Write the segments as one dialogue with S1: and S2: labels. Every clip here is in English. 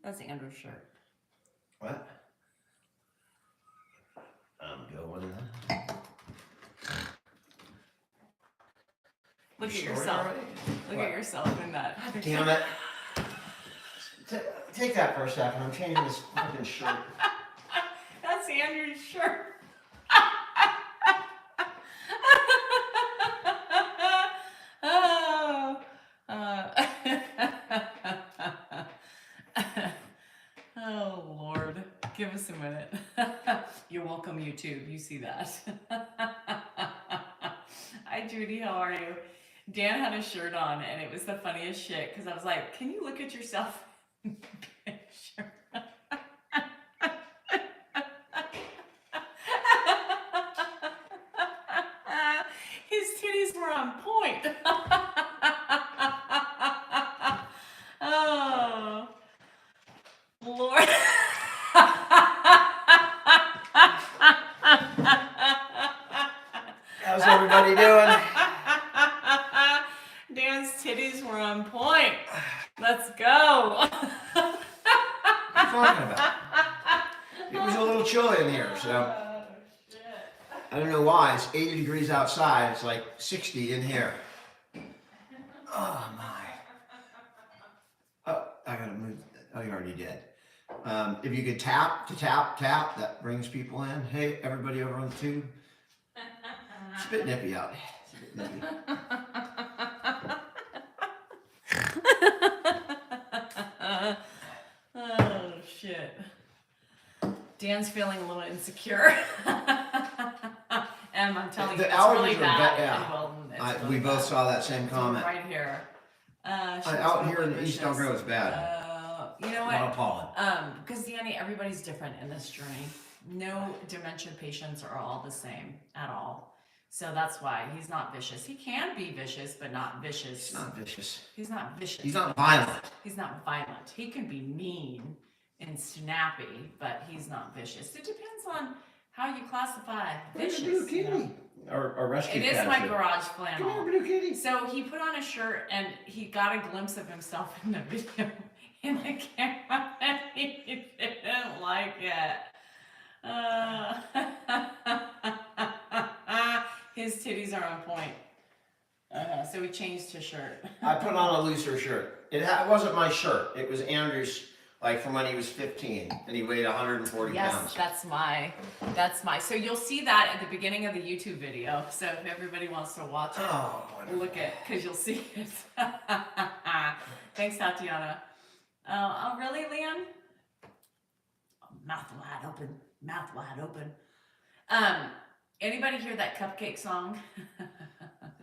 S1: That's Andrew's shirt.
S2: What? I'm going.
S1: Look at yourself. Look at yourself in that.
S2: Damn it. Take that for a second. I'm changing this fucking shirt.
S1: That's Andrew's shirt. Oh. Oh, Lord. Give us a minute. You're welcome, YouTube. You see that. Hi, Judy. How are you? Dan had a shirt on, and it was the funniest shit, because I was like, can you look at yourself in the picture? His titties were on point. Oh, Lord.
S2: How's everybody doing?
S1: Dan's titties were on point. Let's go.
S2: What are you talking about? It was a little chilly in here, so I don't know why. It's 80 degrees outside. It's like 60 in here. Oh my. Oh, I gotta move. Oh, you already did. If you could tap, that brings people in. Hey, everybody over on the tube. It's a bit nippy out. It's a bit nippy.
S1: Oh, shit. Dan's feeling a little insecure. And I'm telling you, it's really bad.
S2: Yeah. We both saw that same comment.
S1: Right here.
S2: Out here in the East Elk Grove, it's bad.
S1: You know what?
S2: A lot of pollen.
S1: Because Danny, everybody's different in this journey. No dementia patients are all the same at all. So that's why he's not vicious. He can be vicious, but not vicious.
S2: He's not vicious.
S1: He's not vicious.
S2: He's not violent.
S1: He's not violent. He can be mean and snappy, but he's not vicious. It depends on how you classify vicious.
S2: Blue kitty. Or rescue
S1: cat. It is my garage flannel.
S2: Come here, Blue kitty.
S1: So he put on a shirt and he got a glimpse of himself in the video in the camera and he didn't like it. His titties are on point. So he changed his shirt.
S2: I put on a looser shirt. It wasn't my shirt. It was Andrew's, like from when he was 15 and he weighed 140 pounds.
S1: Yes, that's my. So you'll see that at the beginning of the YouTube video. So if everybody wants to watch it, look at, because you'll see it. Thanks, Tatiana. Oh, really, Leon? Mouth wide open. Mouth wide open. Anybody hear that Cupcake song?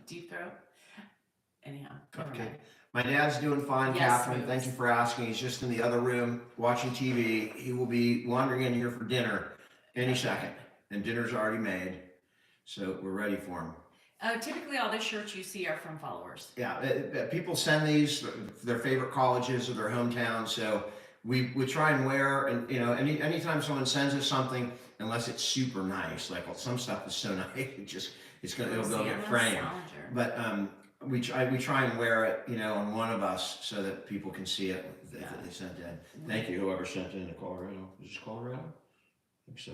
S1: Deep Throat? Anyhow.
S2: Cupcake. My dad's doing fine, yes, Catherine. Thank you for asking. He's just in the other room watching TV. He will be wandering in here for dinner any second. And dinner's already made. So we're ready for him.
S1: Typically, all the shirts you see are from followers.
S2: Yeah, people send these their favorite colleges or their hometowns. So we try and wear, and you know, anytime someone sends us something, unless it's super nice, like some stuff is so nice, it'll go get framed. But we try and wear it, you know, on one of us so that people can see it that they sent in. Thank you, whoever sent it into Colorado. Is this Colorado? I think so.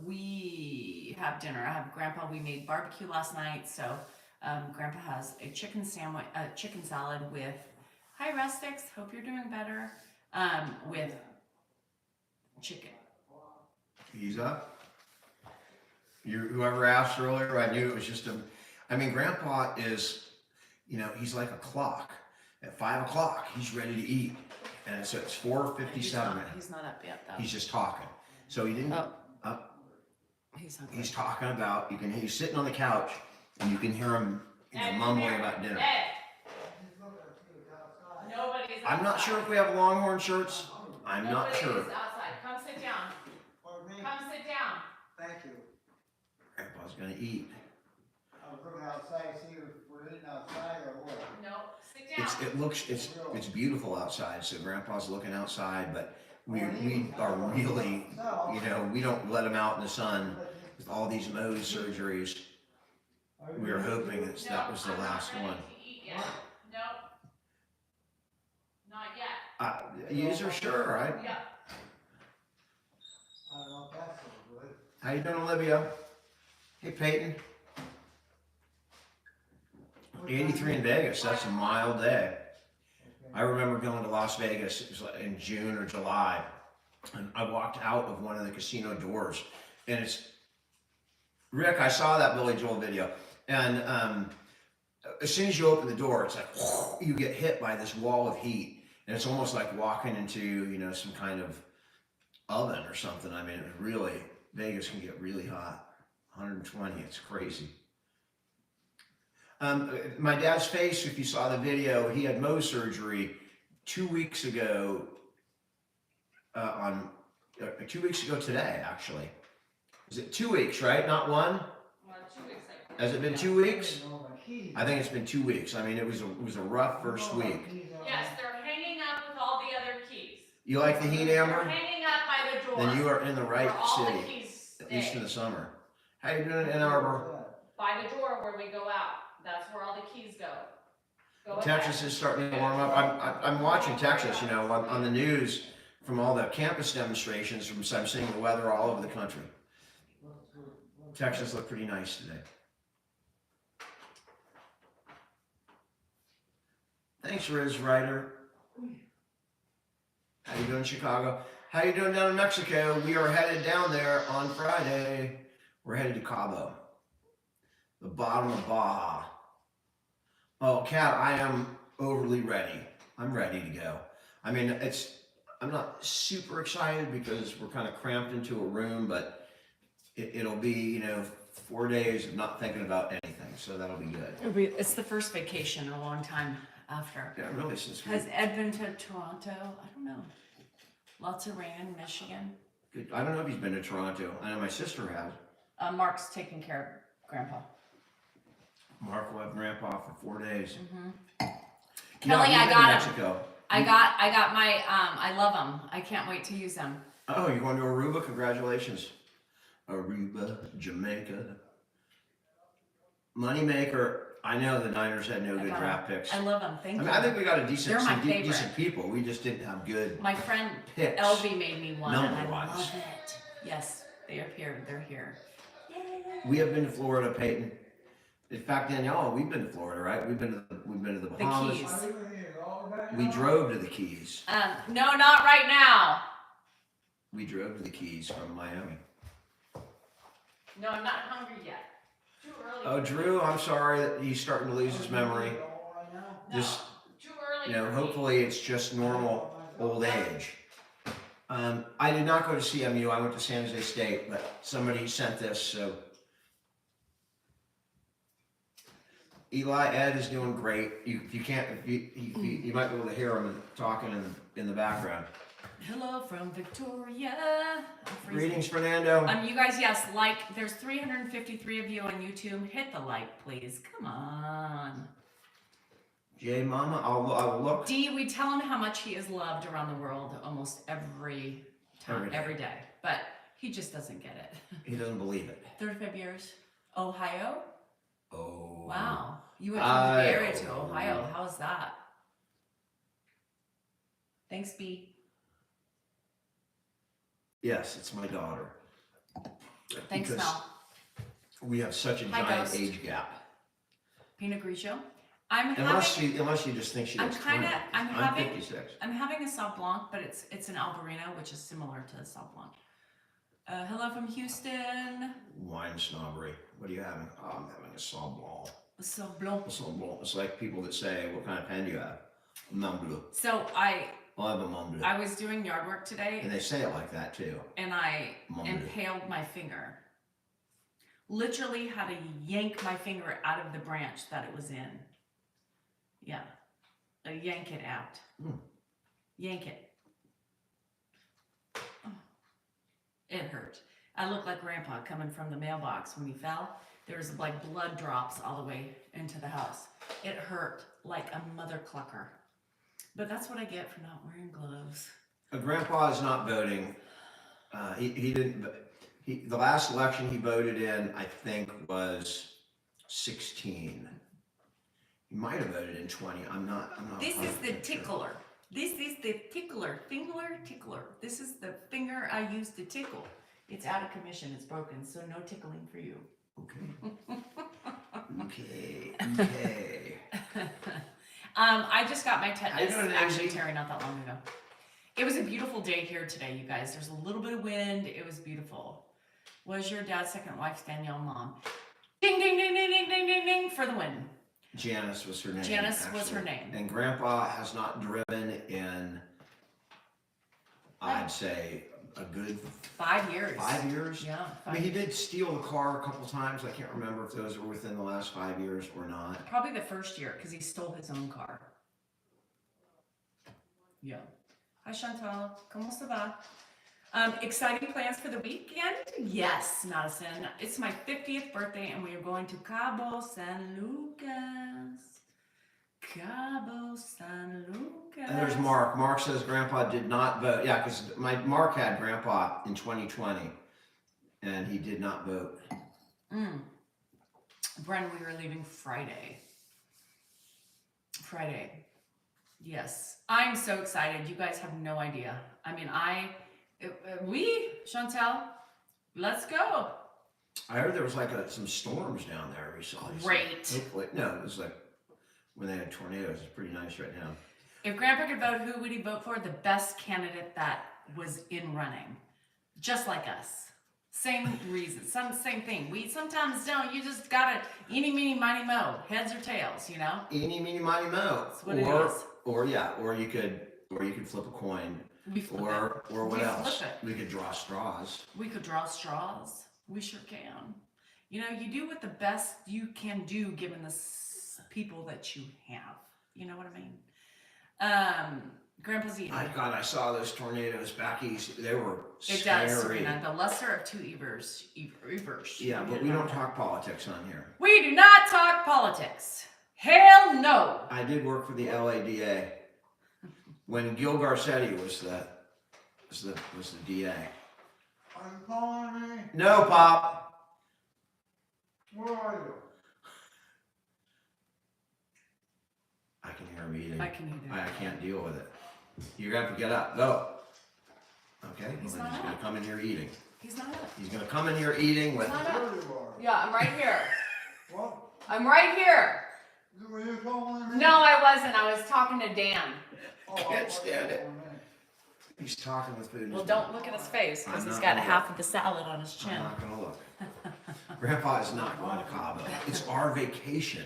S1: We have dinner. I have Grandpa. We made barbecue last night, so Grandpa has a chicken salad with, hi Rustics, hope you're doing better, with chicken.
S2: He's up. Whoever asked earlier, I knew it was just Grandpa is, you know, he's like a clock. At 5 o'clock, he's ready to eat. And so it's 4:57.
S1: He's not up yet, though.
S2: He's just talking. So he didn't He's talking about, he's sitting on the couch and you can hear him, you know, mumbling about dinner. I'm not sure if we have Longhorn shirts. I'm not sure.
S1: Nobody is outside. Come sit down. Come sit down.
S3: Thank you.
S2: Grandpa's gonna eat.
S3: I was looking outside, see if we're eating outside or what.
S1: No, sit down.
S2: It's beautiful outside, so Grandpa's looking outside, but we are really, you know, we don't let him out in the sun with all these Mohs surgeries. We were hoping that was the last one.
S1: yet. Nope. Not yet.
S2: User, sure.
S1: Yeah.
S3: I don't know if that's so good.
S2: How you doing, Olivia? Hey, Peyton. 83 in Vegas. That's a mild day. I remember going to Las Vegas. It was like in June or July, and I walked out of one of the casino doors, and it's Rick. I saw that Billy Joel video, and as soon as you open the door, it's like you get hit by this wall of heat, and it's almost like walking into some kind of oven or something. I mean, it really Vegas can get really hot, 120. It's crazy. My dad's face, if you saw the video, he had Mohs surgery 2 weeks ago. 2 weeks ago today, actually. Is it 2 weeks, right? Not one?
S1: Well, 2 weeks.
S2: Has it been 2 weeks? I think it's been 2 weeks. I mean, it was a rough first week.
S1: Yes, they're hanging up with all the other keys.
S2: You like the heat,
S1: They're
S2: Amber?
S1: hanging up by the door.
S2: Then you are in the right
S1: where all
S2: city,
S1: the keys
S2: at least
S1: stay.
S2: in the summer. How you doing, Ann Arbor?
S1: By the door where we go out. That's where all the keys go. Go
S2: Texas
S1: ahead.
S2: is starting to warm up. I'm watching Texas, on the news from all the campus demonstrations. I'm seeing the weather all over the country. Texas looked pretty nice today. Thanks, Riz Ryder. How you doing, Chicago? How you doing down in Mexico? We are headed down there on Friday. We're headed to Cabo, the bottom of Baja. Oh, Kat, I am overly ready. I'm ready to go. I mean, I'm not super excited because we're kind of cramped into a room, but it'll be, 4 days of not thinking about anything, so that'll be good.
S1: It's the first vacation in a long time after.
S2: Yeah, really, since
S1: Has Ed been to Toronto? I don't know. Lots of rain in Michigan.
S2: good. I don't know if he's been to Toronto. I know my sister has.
S1: Mark's taking care of Grandpa.
S2: Mark will have Grandpa for 4 days.
S1: Kelly,
S2: Yeah,
S1: I
S2: we've been to
S1: got him.
S2: Mexico.
S1: I got my, I love them. I can't wait to use them.
S2: Oh, you're going to Aruba? Congratulations. Aruba, Jamaica. Moneymaker. I know the Niners had no good
S1: got
S2: draft picks.
S1: I love them. Thank you.
S2: I think we got a decent,
S1: They're my
S2: some
S1: favorite.
S2: decent people. We just didn't have good
S1: My friend
S2: picks.
S1: Elvie made me one, and I
S2: Number-wise.
S1: love it. Yes, they are here. They're here. Yay.
S2: We have been to Florida, Peyton. In fact, Danielle, we've been to Florida, right? We've been to the Bahamas.
S1: Keys.
S2: We drove to the Keys.
S1: No, not right now.
S2: We drove to the Keys from Miami.
S1: No, I'm not hungry yet. Too early.
S2: Oh, Drew, I'm sorry that he's starting to lose his memory.
S1: No,
S2: Just,
S1: too early. For me.
S2: hopefully it's just normal old age. I did not go to CMU. I went to San Jose State, but somebody sent this, so. Eli, Ed is doing great. You might be able to hear him talking in the background.
S1: Hello from Victoria.
S2: Greetings, Fernando.
S1: You guys, yes, there's 353 of you on YouTube. Hit the like, please. Come on.
S2: Jay Mama, I will look.
S1: D, we tell him how much he is loved around the world almost every time, every day. But he just doesn't get it.
S2: He doesn't believe it.
S1: 35 years. Ohio?
S2: Oh.
S1: Wow. You went from the Bay Area to Ohio. How's that? Thanks, B.
S2: Yes, it's my daughter.
S1: Thanks,
S2: Because
S1: Mel.
S2: we have such a
S1: Hi,
S2: giant
S1: Ghost.
S2: age gap.
S1: Pinot Grigio. I'm
S2: Unless you just think she
S1: I'm
S2: looks
S1: kinda-
S2: 20.
S1: I'm
S2: I'm
S1: having-
S2: 56.
S1: having a Sauv Blanc, but it's an Albarino, which is similar to the Sauv Blanc. Hello from Houston.
S2: Wine snobbery. What are you having? Oh, I'm having a Sauv Blanc.
S1: Sauv Blanc.
S2: A Sauv Blanc. It's like people that say, what kind of pen do you have? Mont Bleu.
S1: So
S2: I'll have a Mont Bleu.
S1: I was doing yard work today,
S2: And they say it like that too.
S1: and I
S2: Mont Bleu.
S1: impaled my finger. Literally had to yank my finger out of the branch that it was in. Yeah. Yank it out. Yank it. Oh. It hurt. I looked like Grandpa coming from the mailbox when he fell. There was like blood drops all the way into the house. It hurt like a mother clucker. But that's what I get for not wearing gloves.
S2: Grandpa is not voting. He didn't. The last election he voted in, I think, was 16, He might have voted in 20. I'm not.
S1: This is the
S2: 100% sure.
S1: tickler. This is the tickler. Tickler. This is the finger I use to tickle. It's out of commission. It's broken, so no tickling for you.
S2: Okay. Okay.
S1: I just got my
S2: How you
S1: tetanus
S2: doing,
S1: actually,
S2: Angie?
S1: Terry, not that long ago. It was a beautiful day here today, you guys. There's a little bit of wind. It was beautiful. Was your dad's second wife Danielle mom? Ding, ding, ding, ding, ding, ding, ding, ding for the win.
S2: Janice was her name.
S1: Janice was her
S2: actually.
S1: name.
S2: And Grandpa has not driven in, I'd say, a good
S1: 5 years.
S2: 5 years.
S1: Yeah.
S2: I mean, he did steal the car a couple times. I can't remember if those were within the last 5 years or not.
S1: Probably the first year because he stole his own car. Yeah. Hi Chantal, ¿cómo se va? Exciting plans for the weekend? Yes, Madison. It's my 50th birthday and we are going to Cabo San Lucas. Cabo San Lucas.
S2: And there's Mark. Mark says Grandpa did not vote. Yeah, because Mark had Grandpa in 2020, and he did not vote.
S1: Bren, we were leaving Friday. Yes. I'm so excited. You guys have no idea. I mean, Chantal, let's go.
S2: I heard there was like some storms down there recently.
S1: Great.
S2: So hopefully, no, it was like when they had tornadoes. It's pretty nice right now.
S1: If Grandpa could vote, who would he vote for? The best candidate that was in running. Just like us. Same reason, same thing. We sometimes don't. You just gotta eeny, meeny, miny, mo. Heads or tails, you know?
S2: Eeny, meeny, miny, mo.
S1: That's what it is.
S2: Or you could flip a coin.
S1: We flip
S2: Or what
S1: We
S2: else?
S1: flip it.
S2: We could draw straws.
S1: We could draw straws. We sure can. You know, you do what the best you can do given the people that you have. You know what I mean? Grandpa's eating.
S2: My God, I saw those tornadoes back east. They were
S1: It
S2: scary.
S1: does, Serena. The lesser of two evers.
S2: Yeah, but we don't talk politics on here.
S1: We do not talk politics. Hell no.
S2: I did work for the LADA when Gil Garcetti was the DA.
S3: Are you calling me?
S2: No, Pop.
S3: Where are you?
S2: I can hear him eating.
S1: I can eat it.
S2: I can't deal with it. You're gonna have to get up. Go. Okay.
S1: He's
S2: Well, then
S1: not
S2: he's gonna
S1: up.
S2: come in here eating.
S1: He's not up.
S2: He's gonna come in here eating with.
S1: He's not
S3: There
S1: up.
S3: you are.
S1: Yeah, I'm right here.
S3: What?
S1: I'm right here.
S3: Were you calling me?
S1: No, I wasn't. I was talking to Dan.
S3: Oh,
S2: Can't
S3: I thought
S2: stand
S3: you
S2: it.
S3: were calling me.
S2: He's talking with food. in
S1: Well,
S2: his
S1: don't
S2: mouth.
S1: look at his face because
S2: I'm
S1: he's
S2: not
S1: got
S2: gonna
S1: half
S2: look.
S1: of the salad on his chin.
S2: I'm not gonna look. Grandpa is not going to Cabo. It's our vacation.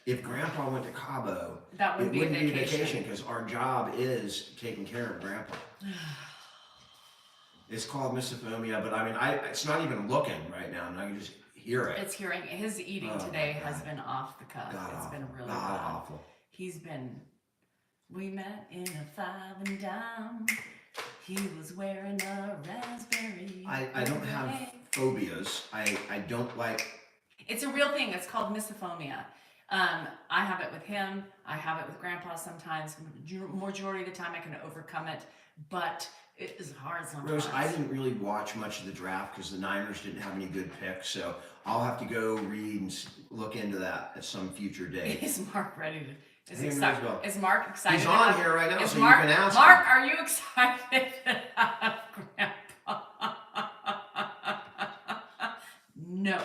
S2: If Grandpa went to Cabo,
S1: That
S2: it
S1: would be a
S2: wouldn't be a
S1: vacation.
S2: vacation because our job is taking care of Grandpa. It's called misophonia, but I mean, it's not even looking right now, and I can just hear it.
S1: It's hearing his eating
S2: Oh,
S1: today
S2: my
S1: has
S2: God.
S1: been off the cuff.
S2: God
S1: It's been
S2: awful.
S1: really
S2: God
S1: bad.
S2: awful.
S1: He's been. We met in a 5 and dime. He was wearing a raspberry.
S2: I don't have
S1: beret.
S2: phobias. I don't like.
S1: It's a real thing. It's called misophonia. I have it with him. I have it with Grandpa sometimes. Majority of the time I can overcome it, but it is hard sometimes.
S2: Rose, I didn't really watch much of the draft because the Niners didn't have any good picks, so I'll have to go read and look into that at some future date.
S1: Is Mark ready to? Is,
S2: Hey,
S1: excited,
S2: Roseville.
S1: is Mark excited?
S2: He's on
S1: about-
S2: here right now,
S1: is
S2: so
S1: Mark,
S2: you can ask
S1: Mark,
S2: him.
S1: are you excited to have Grandpa? No.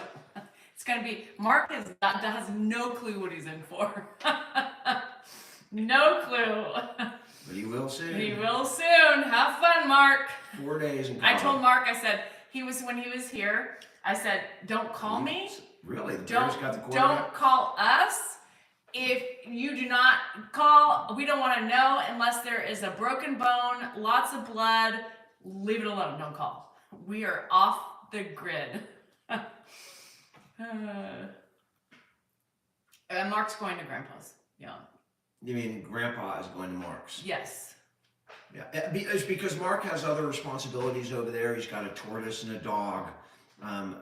S1: It's gonna be Mark has no clue what he's in for. No clue.
S2: But he will soon.
S1: He will soon. Have fun, Mark.
S2: 4 days in
S1: I
S2: Cabo.
S1: told Mark, I said, when he was here, I said, don't call me.
S2: Really? The Bears got the
S1: Don't
S2: quarterback?
S1: call us. If you do not call, we don't want to know unless there is a broken bone, lots of blood. Leave it alone. Don't call. We are off the grid. And Mark's going to Grandpa's. Yeah.
S2: You mean Grandpa is going to Mark's?
S1: Yes.
S2: Yeah. It's because Mark has other responsibilities over there. He's got a tortoise and a dog.
S1: And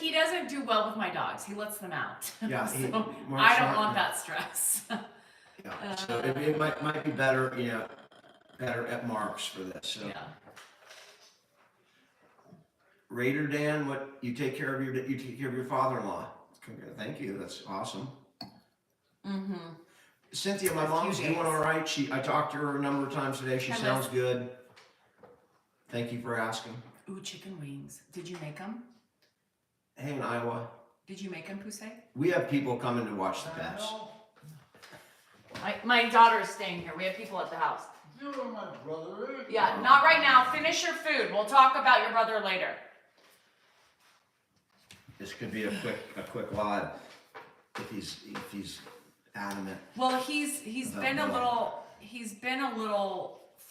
S1: he doesn't do well with my dogs. He lets them out.
S2: Yeah,
S1: So
S2: Mark's
S1: I don't
S2: not-
S1: want that stress.
S2: Yeah. So it might be better, better at Mark's for this. So.
S1: Yeah.
S2: Raider Dan, you take care of your father-in-law. Thank you. That's awesome.
S1: Mm-hmm.
S2: Cynthia, my mom's doing all right. I talked to her a number of times today. She sounds good. Thank you for asking.
S1: Ooh, chicken wings. Did you make them?
S2: Hey, in Iowa.
S1: Did you make them, Pusey?
S2: We have people coming to watch the pets.
S1: My daughter is staying here. We have people at the house.
S3: You're my brother.
S1: Yeah, not right now. Finish your food. We'll talk about your brother later.
S2: This could be a quick live if he's adamant.
S1: Well, he's been a little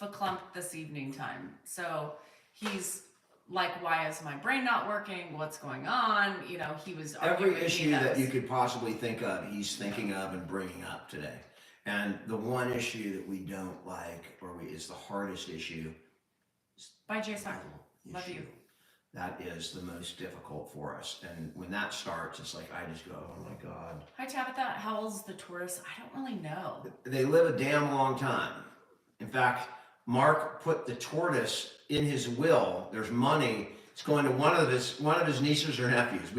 S1: verklempt this evening time. So he's like, why is my brain not working? What's going on? You know, he was
S2: Every issue that you could possibly think of, he's thinking of and bringing up today. And the one issue that we don't like, is the hardest issue.
S1: Bye, Jason. Love you.
S2: That is the most difficult for us. And when that starts, it's like, I just go, oh my God.
S1: Hi, Tabitha. How old is the tortoise? I don't really know.
S2: They live a damn long time. In fact, Mark put the tortoise in his will. There's money. It's going to one of his nieces or nephews.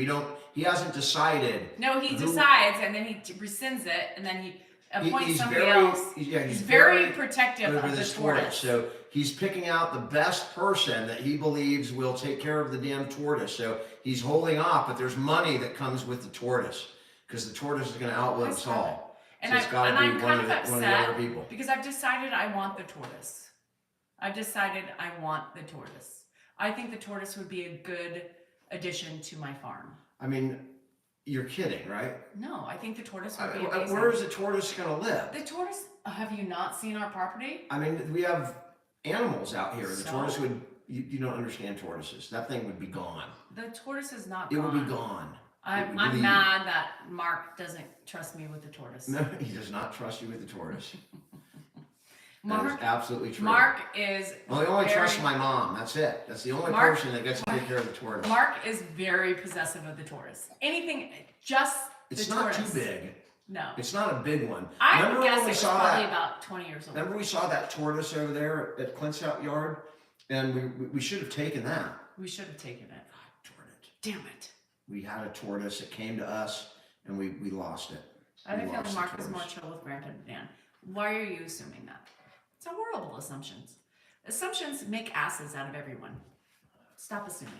S2: He hasn't decided.
S1: No, he decides and then he rescinds it and then he appoints somebody else. He's very protective of the tortoise.
S2: So he's picking out the best person that he believes will take care of the damn tortoise. So he's holding off, but there's money that comes with the tortoise because the tortoise is going to outlive us all.
S1: And,
S2: so it's got to be one of the
S1: upset
S2: other people.
S1: Because I've decided I want the tortoise. I've decided I want the tortoise. I think the tortoise would be a good addition to my farm.
S2: I mean, you're kidding, right?
S1: No, I think the tortoise would be amazing.
S2: Where is the tortoise going to live?
S1: The tortoise, have you not seen our property?
S2: I mean, we have animals out here. The tortoise would, you don't understand tortoises. That thing would be gone.
S1: The tortoise is not
S2: gone.
S1: It
S2: would be gone.
S1: I'm mad that Mark doesn't trust me with the tortoise.
S2: No, he does not trust you with the tortoise.
S1: Mark,
S2: that is absolutely true.
S1: Mark is
S2: Well, he only trusts my mom. That's it. That's the only person that gets to take care of the tortoise.
S1: Mark is very possessive of the tortoise. Anything, just
S2: it's
S1: the
S2: tortoise.
S1: tortoise.
S2: It's not too big.
S1: No.
S2: It's not a big one.
S1: I would guess it was probably about 20 years old.
S2: Remember we saw that tortoise over there at Clint's out yard? And we should have taken that.
S1: We should have taken it.
S2: God darn it.
S1: Damn it.
S2: We had a tortoise that came to us and we lost it.
S1: I feel like Mark is more chill with Grandpa Dan. Why are you assuming that? It's a horrible assumptions. Assumptions make asses out of everyone. Stop assuming.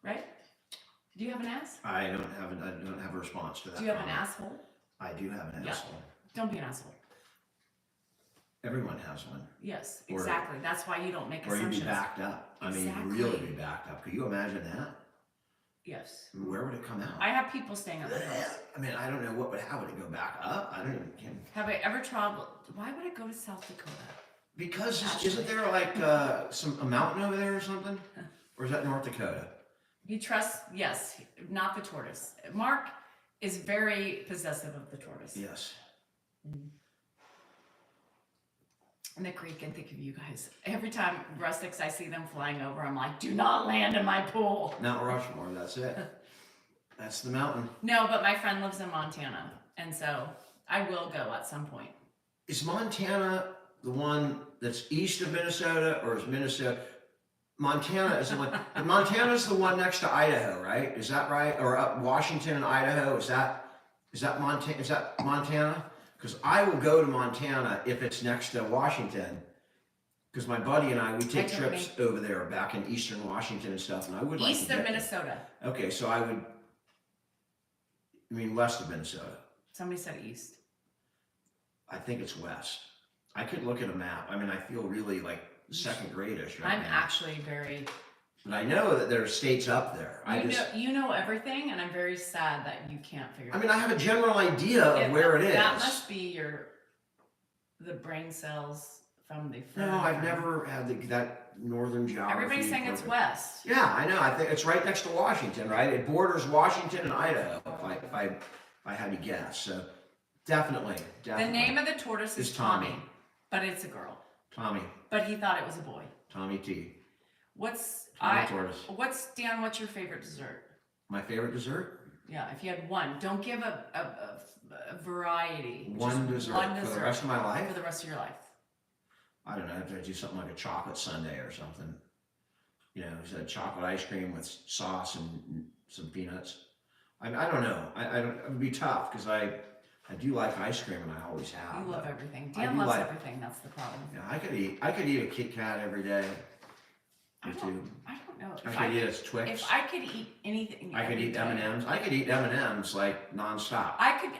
S1: Right? Do you have an ass?
S2: I don't have a response to that.
S1: Do you have an asshole?
S2: I do have an asshole.
S1: Don't be an asshole.
S2: Everyone has one.
S1: Yes, exactly. That's why you don't make assumptions.
S2: Or you'd be backed up.
S1: Exactly.
S2: I mean, really be backed up. Could you imagine that?
S1: Yes.
S2: I mean, where would it come out?
S1: I have people staying at my house.
S2: I mean, I don't know how would it go back up? I don't even.
S1: Have I ever traveled? Why would I go to South Dakota?
S2: Because isn't there like a mountain over there or something? Or is that North Dakota?
S1: You trust? Yes, not the tortoise. Mark is very possessive of the tortoise.
S2: Yes.
S1: And the creek, and think of you guys. Every time rustics, I see them flying over, I'm like, do not land in my pool.
S2: Mount Rushmore, that's it. That's the mountain.
S1: No, but my friend lives in Montana, and so I will go at some point.
S2: Is Montana the one that's east of Minnesota, or is Minnesota? Montana is the one. Montana's the one next to Idaho, right? Is that right? Or up Washington and Idaho? Is that Montana? Is that Montana? Because I will go to Montana if it's next to Washington. Because my buddy and we take trips over there back in eastern Washington and stuff, and I would like to
S1: east of Minnesota.
S2: Okay, so I mean west of Minnesota.
S1: Somebody said east.
S2: I think it's west. I could look at a map. I mean, I feel really like second grade-ish right
S1: I'm
S2: now.
S1: actually very.
S2: But I know that there are states up there.
S1: You know everything, and I'm very sad that you can't figure it out.
S2: I mean, I have a general idea of where it is.
S1: That must be the brain cells from the.
S2: No, I've never had that northern geography.
S1: Everybody's saying it's west.
S2: Yeah, I know. I think it's right next to Washington, right? It borders Washington and Idaho. If I had to guess, so definitely.
S1: The name of the tortoise is Tommy, but it's a girl.
S2: Tommy.
S1: But he thought it was a boy.
S2: Tommy T. Tortoise.
S1: Dan, what's your favorite dessert?
S2: My favorite dessert?
S1: Yeah, if you had one. Don't give a variety.
S2: One dessert for the rest of my life?
S1: For the rest of your life.
S2: I don't know, if I do something like a chocolate sundae or something. You know, chocolate ice cream with sauce and some peanuts. I don't know. It would be tough because I do like ice cream, and I always have.
S1: You love everything.
S2: I
S1: Dan
S2: do
S1: loves
S2: like-
S1: everything. That's the problem.
S2: Yeah, I could eat a Kit Kat every day.
S1: I
S2: Or two.
S1: I don't know.
S2: I could eat a Twix.
S1: If I could eat anything,
S2: I could
S1: every
S2: eat
S1: day,
S2: M&Ms. I could eat M&Ms like nonstop.
S1: I could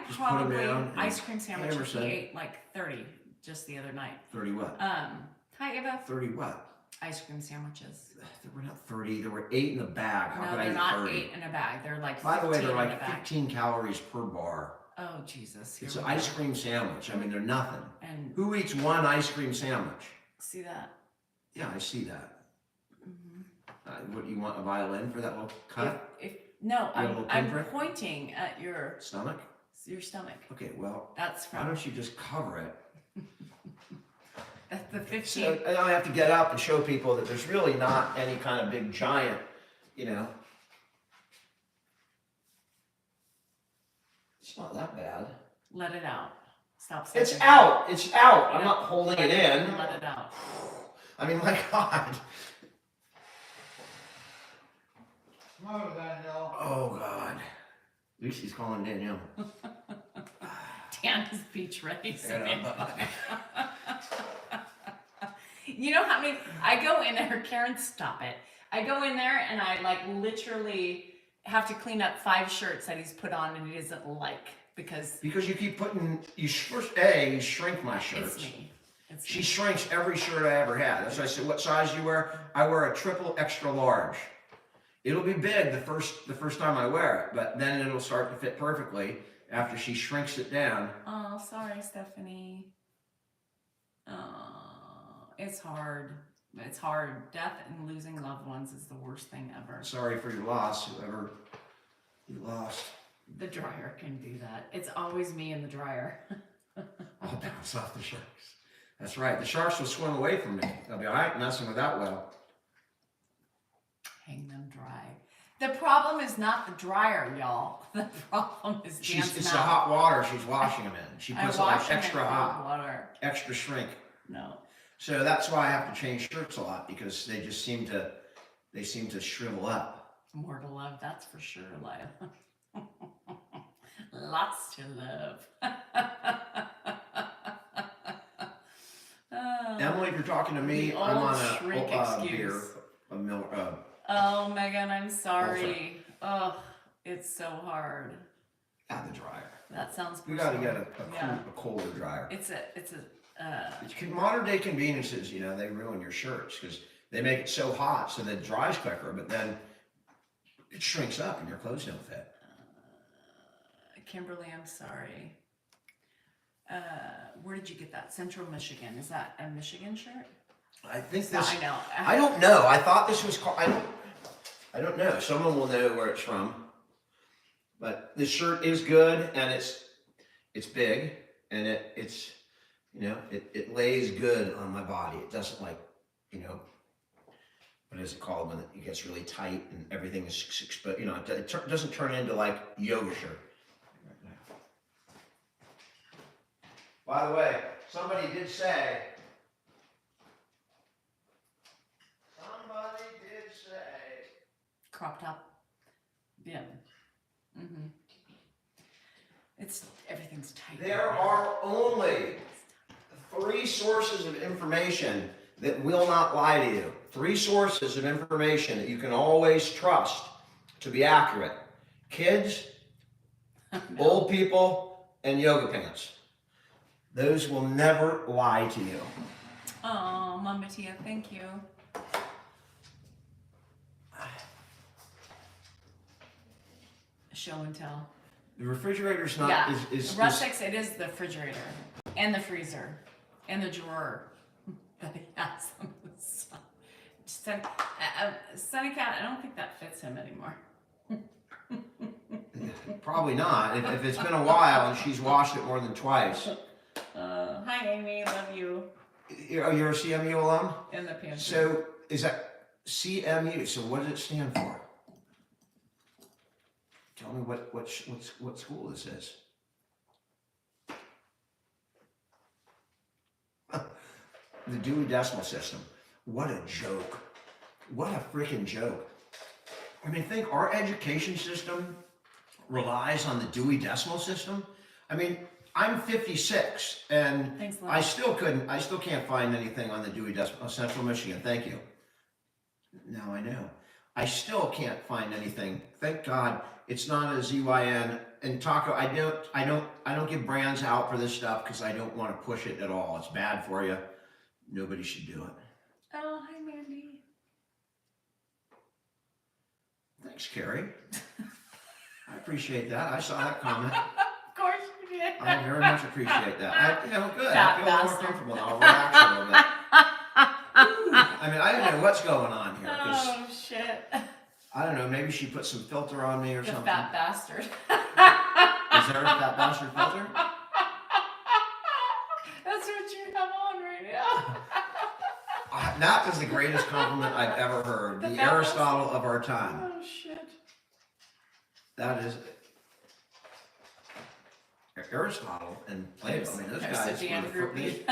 S2: Just put 'em
S1: probably
S2: down and
S1: ice cream sandwiches. He
S2: 100%.
S1: ate like 30 just the other night.
S2: 30 what?
S1: Hi Ava.
S2: 30 what?
S1: Ice cream sandwiches.
S2: There were not 30. There were 8 in the bag. How
S1: No,
S2: could I
S1: they're
S2: eat
S1: not
S2: 30?
S1: 8 in a bag. They're like 15
S2: By the way, they're
S1: in a
S2: like
S1: bag.
S2: 15 calories per bar.
S1: Oh Jesus! Here
S2: It's
S1: we
S2: an
S1: go.
S2: ice cream sandwich. I mean, they're nothing.
S1: And
S2: Who eats one ice cream sandwich?
S1: see that?
S2: Yeah, I see that.
S1: Mm-hmm.
S2: What, you want a violin for that little cut?
S1: If no,
S2: You have a little
S1: I'm
S2: pinprick?
S1: pointing at your
S2: Stomach?
S1: stomach.
S2: Okay, well,
S1: That's
S2: why
S1: from
S2: don't you just cover it?
S1: that's the 15.
S2: So I don't have to get up and show people that there's really not any kind of big giant, you know. It's not that bad.
S1: Let it out. Stop.
S2: It's
S1: sucking.
S2: out. It's out. I'm
S1: Yeah.
S2: not holding it in.
S1: Let it out.
S2: I mean, my God.
S3: Smarter than Danielle.
S2: Oh God. Lucy's calling Danielle.
S1: Dan is beach ready.
S2: Yeah.
S1: You know how many? I go in there. Karen, stop it. I go in there and I like literally have to clean up 5 shirts that he's put on and he doesn't like because
S2: Because you keep putting, you shrink my
S1: it's
S2: shirts.
S1: me. It's
S2: She
S1: me.
S2: shrinks every shirt I ever had. That's why I said, what size you wear? I wear a triple extra large. It'll be big the first time I wear it, but then it'll start to fit perfectly after she shrinks it down.
S1: Oh, sorry, Stephanie. Oh, it's hard. It's hard. Death and losing loved ones is the worst thing ever.
S2: Sorry for your loss, whoever you lost.
S1: The dryer can do that. It's always me in the dryer.
S2: I'll bounce off the sharks. That's right. The sharks will swim away from me. They'll be all right messing with that well.
S1: Hang them dry. The problem is not the dryer, y'all. The problem is Dan's
S2: It's the
S1: mouth.
S2: hot water she's washing them in. She
S1: I
S2: puts it
S1: wash
S2: like
S1: them in
S2: extra
S1: cold
S2: hot,
S1: water.
S2: extra shrink.
S1: No.
S2: So that's why I have to change shirts a lot because they just seem to shrivel up.
S1: More to love, that's for sure, Lila. Lots to love.
S2: Emily, if you're talking to me,
S1: The
S2: I'm
S1: old
S2: on
S1: shrink
S2: a
S1: excuse.
S2: beer, a mill,
S1: Oh, Megan, I'm sorry. Oh, it's so hard.
S2: out the dryer.
S1: That sounds
S2: We got to
S1: personal.
S2: get
S1: Yeah.
S2: a colder dryer.
S1: It's a
S2: Modern day conveniences, you know, they ruin your shirts because they make it so hot so that it dries quicker, but then it shrinks up and your clothes don't fit.
S1: Kimberly, I'm sorry. Where did you get that? Central Michigan. Is that a Michigan shirt?
S2: I think this.
S1: I know.
S2: I don't know. I thought this was called. I don't know. Someone will know where it's from. But this shirt is good, and it's big, and it's you know it lays good on my body. It doesn't like what is it called when it gets really tight and everything is exposed. You know, it doesn't turn into like yoga shirt. By the way, somebody did say.
S1: Crop top. Yeah. Mm-hmm. Everything's tight.
S2: There are only 3 sources of information that will not lie to you. 3 sources of information that you can always trust to be accurate. Kids, old people, and yoga pants. Those will never lie to you.
S1: Oh, Mama Tia, thank you. Show and tell.
S2: The refrigerator's not
S1: Yeah,
S2: is
S1: Rustics, it is the refrigerator and the freezer and the drawer that he has on the side. Sunny Cat, I don't think that fits him anymore.
S2: probably not. If it's been a while and she's washed it more than twice.
S1: Hi Amy, love you.
S2: You're a CMU alum?
S1: In the pantry.
S2: So is that CMU? So what does it stand for? Tell me what school this is. The Dewey Decimal System. What a joke. What a freaking joke. I mean, think our education system relies on the Dewey Decimal System. I mean, I'm 56 and
S1: Thanks, Lynn.
S2: I still can't find anything on the Dewey Decimal, Central Michigan, thank you. Now I know. I still can't find anything. Thank God it's not a ZYN and Taco. I don't give brands out for this stuff because I don't want to push it at all. It's bad for you. Nobody should do it.
S1: Oh, hi, Mandy.
S2: Thanks, Carrie. I appreciate that. I saw that comment.
S1: Of course you did.
S2: I very much appreciate that. Good.
S1: Fat
S2: I feel a little more
S1: bastard.
S2: comfortable now. I'll relax a little bit. I mean, I don't know what's going on here. 'Cause
S1: Oh, shit.
S2: I don't know. Maybe she put some filter on me or
S1: The
S2: something.
S1: fat bastard.
S2: Is there a fat bastard filter?
S1: That's what you have on right now.
S2: That is the greatest compliment I've ever heard.
S1: The
S2: The
S1: fat
S2: Aristotle of our time.
S1: Oh, shit.
S2: That is Aristotle and Plato. I mean, those
S1: There's
S2: guys
S1: a damn
S2: were the
S1: groupie.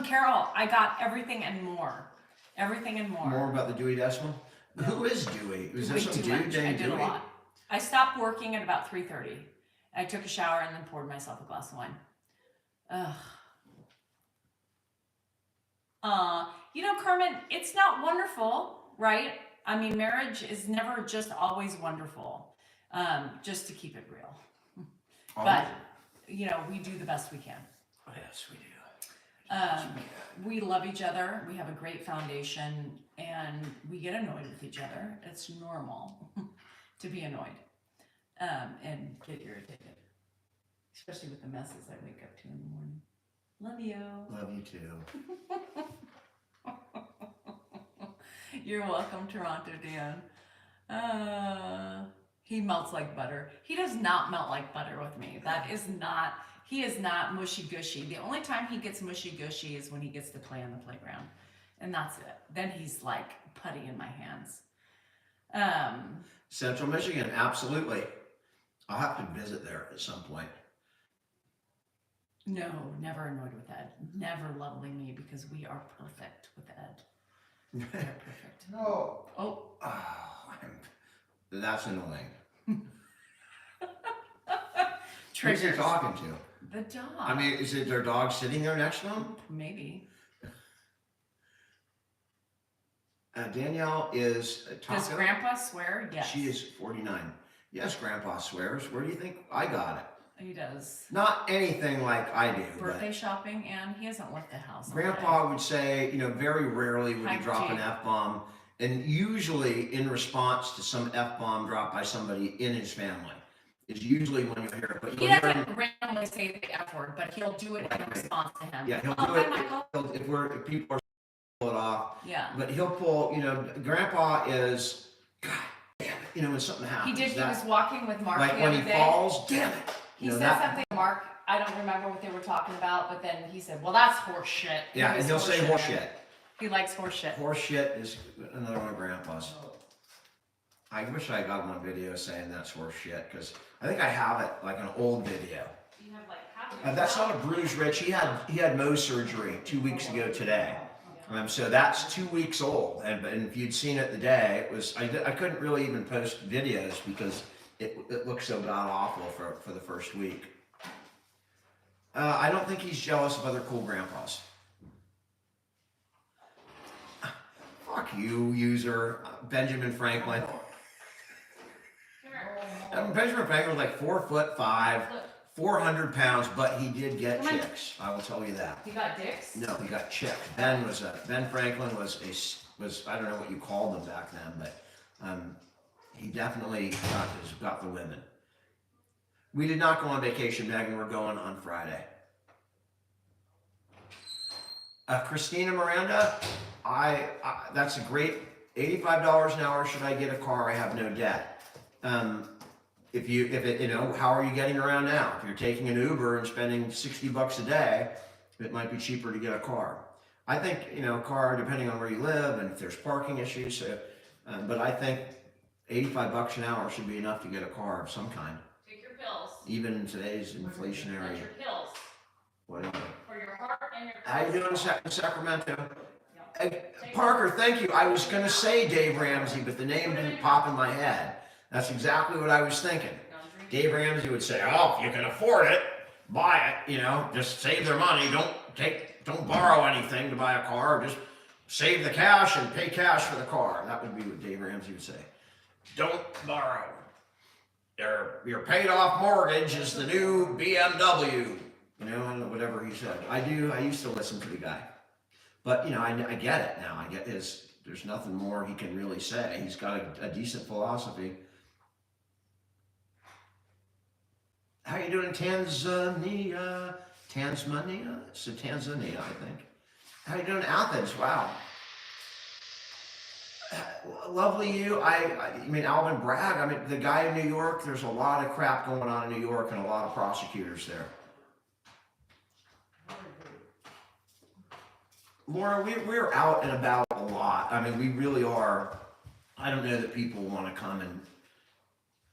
S1: Carol, I got everything and more. Everything and more.
S2: more about the Dewey Decimal.
S1: Yeah.
S2: Who is Dewey? Was there
S1: Way
S2: some
S1: too
S2: dude
S1: much. I
S2: named
S1: did
S2: Dewey?
S1: a lot. I stopped working at about 3:30. I took a shower and then poured myself a glass of wine. Ugh. Carmen, it's not wonderful, right? I mean, marriage is never just always wonderful. Just to keep it real. But, we do the best we can.
S2: Oh, yes, we do.
S1: We love each other. We have a great foundation, and we get annoyed with each other. It's normal to be annoyed and get irritated, especially with the messes I wake up to in the morning. Love you.
S2: Love you too.
S1: You're welcome, Toronto Dan. He melts like butter. He does not melt like butter with me. He is not mushy gushy. The only time he gets mushy gushy is when he gets to play on the playground. And that's it. Then he's like putty in my hands.
S2: Central Michigan, absolutely. I'll have to visit there at some point.
S1: No, never annoyed with Ed. Never lovely me because we are perfect with Ed. We're perfect.
S3: No.
S1: Oh,
S2: That's annoying. Who's he
S1: triggers.
S2: talking to?
S1: The dog.
S2: I mean, is it their dog sitting there next to them?
S1: Maybe.
S2: Danielle is a
S1: Does
S2: taco.
S1: Grandpa swear? Yes.
S2: She is 49. Yes, Grandpa swears. Where do you think I got it?
S1: He does.
S2: Not anything like I do.
S1: Birthday
S2: But
S1: shopping, and he hasn't left the house. all
S2: Grandpa would say, very rarely would
S1: Hi,
S2: he drop an
S1: Jane.
S2: F-bomb, and usually in response to some F-bomb dropped by somebody in his family. Is usually when you hear it. But
S1: day. He
S2: you'll hear him,
S1: doesn't randomly say the F word, but he'll do it in
S2: Right.
S1: response to him.
S2: yeah, he'll
S1: Oh,
S2: do
S1: hi,
S2: it
S1: Michael.
S2: if people are pull it off.
S1: Yeah.
S2: But he'll pull, Grandpa is, God damn it, when something
S1: He
S2: happens.
S1: did. He
S2: that's
S1: was walking with Mark
S2: like
S1: the
S2: when
S1: other
S2: he
S1: day.
S2: falls, damn it.
S1: He said something to Mark. I don't remember what they were talking about, but then he said, "Well, that's horse shit."
S2: Yeah,
S1: He
S2: and
S1: was
S2: he'll say horse shit.
S1: He likes horse shit.
S2: Horse shit is another one of Grandpa's. I wish I got him on video saying that's horse shit, because I think I have it, like an old video.
S1: You have like half
S2: That's not a bruise, Rich. He had Mohs surgery 2 weeks ago today. So that's 2 weeks old, and if you'd seen it the day, it was I couldn't really even post videos because it looked so god awful for the first week. I don't think he's jealous of other cool grandpas. Fuck you, user Benjamin Franklin. Benjamin Franklin was like 4'5", 400 pounds, but he did get
S1: Come on.
S2: chicks. I will tell you that.
S1: You got dicks?
S2: No, he got chicks. Ben Franklin was I don't know what you called them back then, but he definitely got the women. We did not go on vacation, Megan. We're going on Friday. Christina Miranda, that's a great $85 an hour. Should I get a car? I have no debt. How are you getting around now? If you're taking an Uber and spending $60 a day, it might be cheaper to get a car. I think, a car, depending on where you live and if there's parking issues, but I think $85 an hour should be enough to get a car of some kind,
S1: Take your pills.
S2: even in today's inflationary.
S1: Take your pills
S2: Whatever.
S1: for your heart and your.
S2: How you doing in Sacramento?
S1: Yep.
S2: Parker, thank you. I was going to say Dave Ramsey, but the name didn't pop in my head. That's exactly what I was thinking. Dave Ramsey would say, "Oh, if you can afford it, buy it. You know, just save their money. Don't borrow anything to buy a car. Just save the cash and pay cash for the car." That would be what Dave Ramsey would say. Don't borrow. Your paid off mortgage is the new BMW. You know, and whatever he said. I used to listen to the guy, but you know, I get it now. I get his. There's nothing more he can really say. He's got a decent philosophy. How you doing, Tanzania? It's Tanzania, I think. How you doing, Athens? Wow. Lovely you. I mean, Alvin Bragg. I mean, the guy in New York. There's a lot of crap going on in New York, and a lot of prosecutors there. Laura, we're out and about a lot. I mean, we really are. I don't know that people want to come and,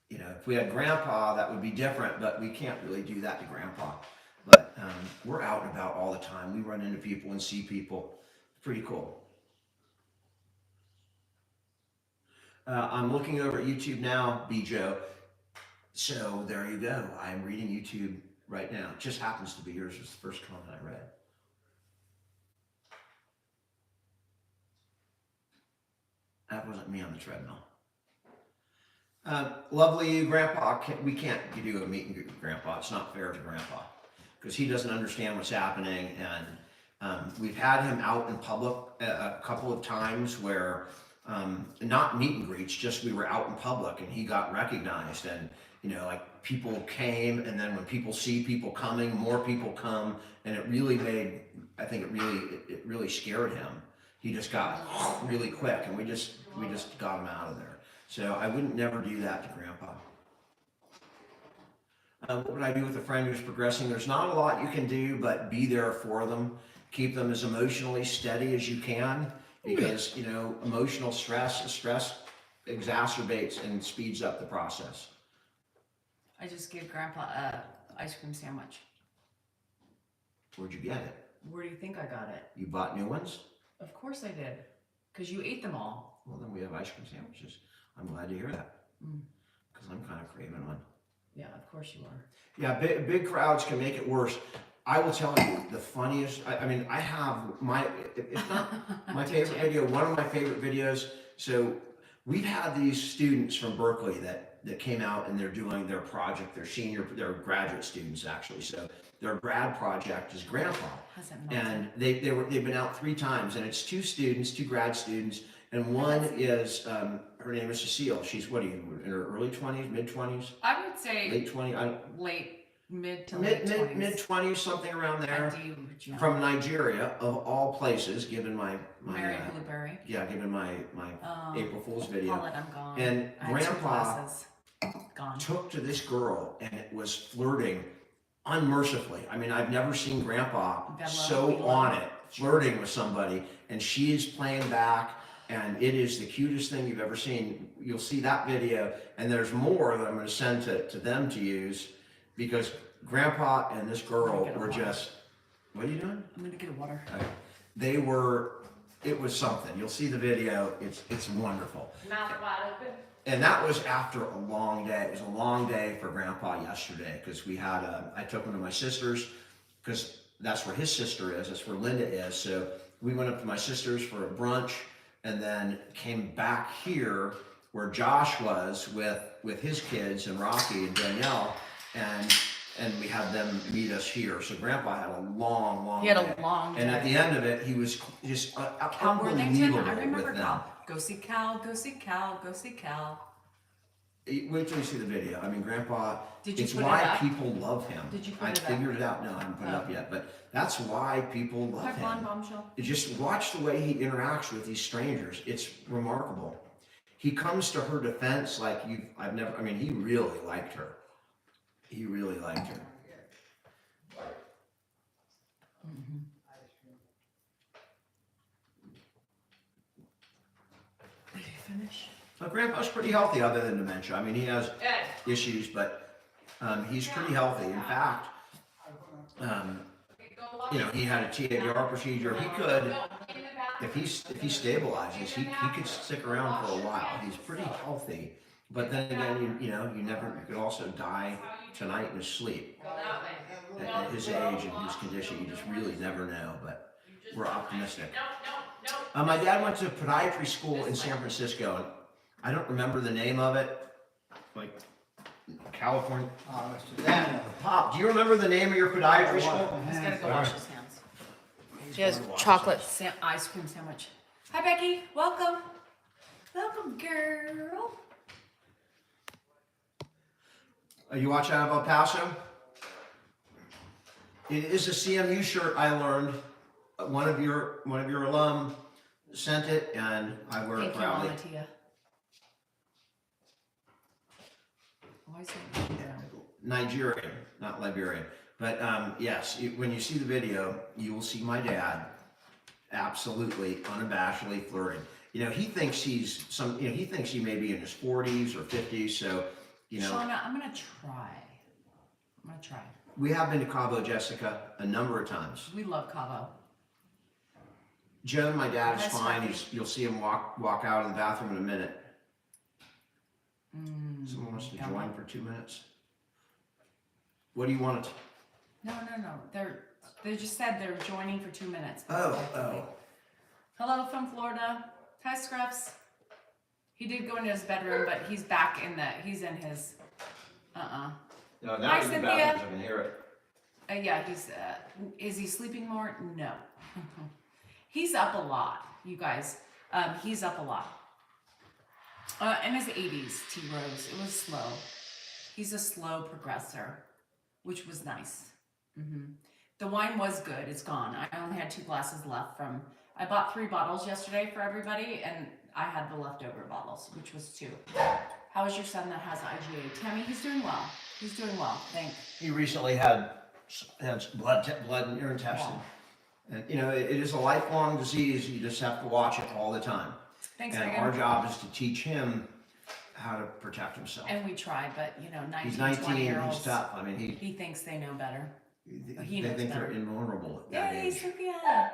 S2: you know, if we had Grandpa, that would be different, but we can't really do that to Grandpa. But we're out and about all the time. We run into people and see people. Pretty cool. I'm looking over at YouTube now, Bijo. So there you go. I'm reading YouTube right now. It just happens to be yours. It was the first comment I read. That wasn't me on the treadmill. Lovely Grandpa, we can't do a meet and greet with Grandpa. It's not fair to Grandpa because he doesn't understand what's happening. And we've had him out in public a couple of times where, not meet and greets, just we were out in public and he got recognized. And, you know, like people came, and then when people see people coming, more people come. And it really made, I think it really scared him. He just got really quick, and we just got him out of there. So I wouldn't never do that to Grandpa. What would I do with a friend who's progressing? There's not a lot you can do, but be there for them. Keep them as emotionally steady as you can, because you know, emotional stress exacerbates and speeds up the process.
S1: I just gave Grandpa a ice cream sandwich.
S2: Where'd you get it?
S1: Where do you think I got it?
S2: You bought new ones?
S1: Of course I did, because you ate them all.
S2: Well, then we have ice cream sandwiches. I'm glad to hear that, because I'm kind of craving one.
S1: Yeah, of course you are.
S2: Yeah, big crowds can make it worse. I will tell you, the funniest, I mean, I have it's not my favorite video, one of my favorite videos. So we've had these students from Berkeley that came out, and they're doing their project, they're graduate students actually. So their grad project is Grandpa. And they've been out 3 times, and it's 2 grad students, and one is, her name is Cecile. She's, what are you, in her early 20s, mid 20s?
S1: I would say
S2: late 20s,
S1: mid to late 20s.
S2: Mid 20s, something around there. From Nigeria, of all places, given my
S1: Mary Blueberry.
S2: Yeah, given my April Fool's video.
S1: Paulette, I'm gone.
S2: And Grandpa
S1: gone.
S2: took to this girl, and it was flirting unmercifully. I mean, I've never seen Grandpa so on it, flirting with somebody, and she's playing back, and it is the cutest thing you've ever seen. You'll see that video, and there's more that I'm going to send to them to use, because Grandpa and this girl were just, what are you doing?
S1: I'm going to get a water.
S2: It was something. You'll see the video. It's wonderful.
S1: Mouth wide open.
S2: And that was after a long day. It was a long day for Grandpa yesterday, because I took him to my sister's, because that's where his sister is. That's where Linda is. So we went up to my sister's for a brunch, and then came back here where Josh was with his kids and Rocky and Danielle, and we had them meet us here. So Grandpa had a long
S1: He had
S2: day.
S1: a long day.
S2: And at the end of it, he was just
S1: Worthington.
S2: unbelievable
S1: I remember
S2: with them.
S1: Cal. Go see Cal, go see Cal, go see Cal.
S2: Wait till you see the video. I mean, Grandpa,
S1: Did you
S2: it's
S1: put it
S2: why
S1: up?
S2: people love him.
S1: Did you put
S2: I
S1: it up?
S2: figured it out. No, I haven't put it up yet. But that's why people love
S1: Hi, blonde
S2: him.
S1: bombshell.
S2: You just watch the way he interacts with these strangers. It's remarkable. He comes to her defense like he really liked her. He really liked her.
S1: Did you finish?
S2: Grandpa's pretty healthy other than dementia. I mean, he has issues, but he's pretty healthy. In fact, he had a TAVR procedure. He could, if he stabilizes, he could stick around for a while. He's pretty healthy. But then again, you could also die tonight in his sleep.
S1: Go that way.
S2: At his age and his condition, you just really never know, but we're optimistic.
S1: No.
S2: My dad went to podiatry school in San Francisco, and I don't remember the name of it, like California.
S3: Mr. Daniel.
S2: Pop, do you remember the name of your podiatry school?
S1: He's gotta go wash his hands.
S4: She has chocolate.
S1: Ice cream sandwich. Hi, Becky. Welcome. Welcome, girl.
S2: Are you watching out of El Paso? It is a CMU shirt I learned. One of your alum sent it, and I wear it
S1: Thank you,
S2: proudly.
S1: Mama Tia. Why is it
S2: Nigerian, not Liberian. But yes, when you see the video, you will see my dad absolutely unabashedly flirting. He thinks he thinks he may be in his 40s or 50s. So,
S1: Shauna, I'm gonna try.
S2: we have been to Cabo, Jessica, a number of times.
S1: We love Cabo.
S2: Joe, my dad is
S1: That's
S2: fine.
S1: right.
S2: You'll see him walk out of the bathroom in a minute. Someone wants to
S1: don't
S2: join
S1: know.
S2: for 2 minutes. What do you want to?
S1: No. They just said they're joining for 2 minutes.
S2: Oh.
S1: Hello from Florida. Hi, Scruffs. He did go into his bedroom, but he's back he's in his,
S2: No,
S1: Hi,
S2: now he's in the
S1: Cynthia.
S2: bathroom, so I can hear it.
S1: yeah, is he sleeping more? No. He's up a lot, you guys. He's up a lot. In his 80s, T-Rose. It was slow. He's a slow progressor, which was nice. The wine was good. It's gone. I only had 2 glasses left I bought 3 bottles yesterday for everybody, and I had the leftover bottles, which was 2. How is your son that has IgA? Tammy, he's doing well. Thank.
S2: He recently had blood in urine testing.
S1: Wow.
S2: And it is a lifelong disease. You just have to watch it all the time.
S1: Thanks,
S2: And
S1: Megan.
S2: our job is to teach him how to protect himself.
S1: And we try, but 19,
S2: He's 19 and
S1: 20-year-olds,
S2: he's tough. I mean,
S1: he thinks they know better. He
S2: they
S1: knows
S2: think they're
S1: better.
S2: invulnerable at that
S1: Yay,
S2: age.
S1: Cynthia.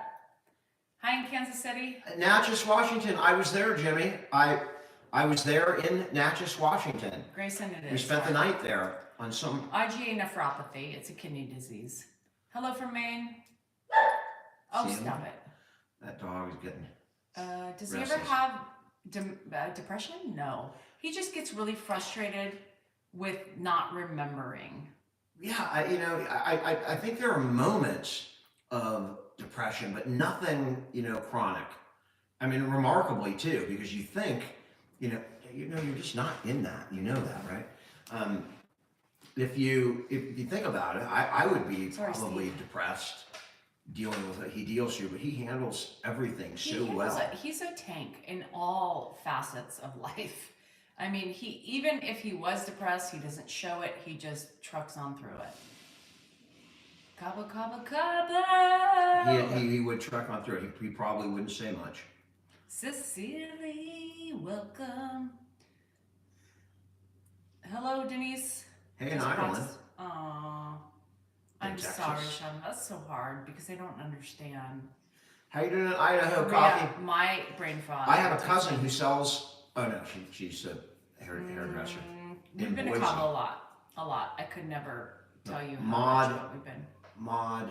S1: Hi in Kansas City.
S2: Natchez, Washington. I was there, Jimmy. I was there in Natchez, Washington.
S1: Grayson, it is.
S2: We spent the night there on some.
S1: IgA nephropathy. It's a kidney disease. Hello from Maine. Oh,
S2: See him?
S1: stop it.
S2: That dog is getting.
S1: Does he ever
S2: Restless.
S1: have depression? No. He just gets really frustrated with not remembering.
S2: Yeah, I think there are moments of depression, but nothing, chronic. I mean, remarkably too, because you think, you're just not in that. You know that, right? If you think about it, I would be
S1: Sorry,
S2: probably
S1: Steve.
S2: depressed dealing with it. He deals through, but he handles everything so
S1: handles
S2: well.
S1: it. He's a tank in all facets of life. I mean, even if he was depressed, he doesn't show it. He just trucks on through it. Cabo, Cabo, Cabo.
S2: He would truck on through it. He probably wouldn't say much.
S1: Cecily, welcome. Hello, Denise.
S2: Hey, in
S1: Just
S2: Ireland.
S1: practice- Aw. I'm
S2: Texas.
S1: sorry, Sean. That's so hard because they don't understand.
S2: How you doing in Idaho, coffee?
S1: Yeah, my brain fog.
S2: I have a cousin who sells. Oh no, she's a hairdresser.
S1: We've
S2: in
S1: been to
S2: Boise.
S1: Cabo a lot. I could never tell you how
S2: Maud.
S1: much, but we've been.
S2: Maud.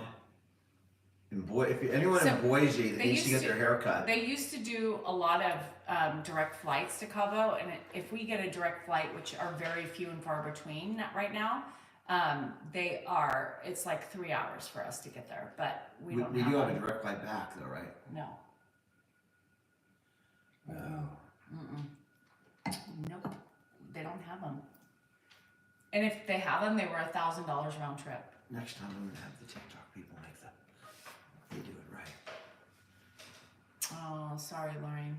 S2: If anyone
S1: So,
S2: in Boise that
S1: they
S2: needs to get
S1: used
S2: their hair cut,
S1: They used to do a lot of direct flights to Cabo, and if we get a direct flight, which are very few and far between right now, it's like 3 hours for us to get there, but we don't
S2: we
S1: have
S2: do have
S1: one.
S2: a direct flight back though, right?
S1: No. Nope. They don't have them. And if they have them, they were $1,000 round trip.
S2: Next time I'm gonna have the TikTok people make them. They do it right.
S1: Oh, sorry, Lorraine.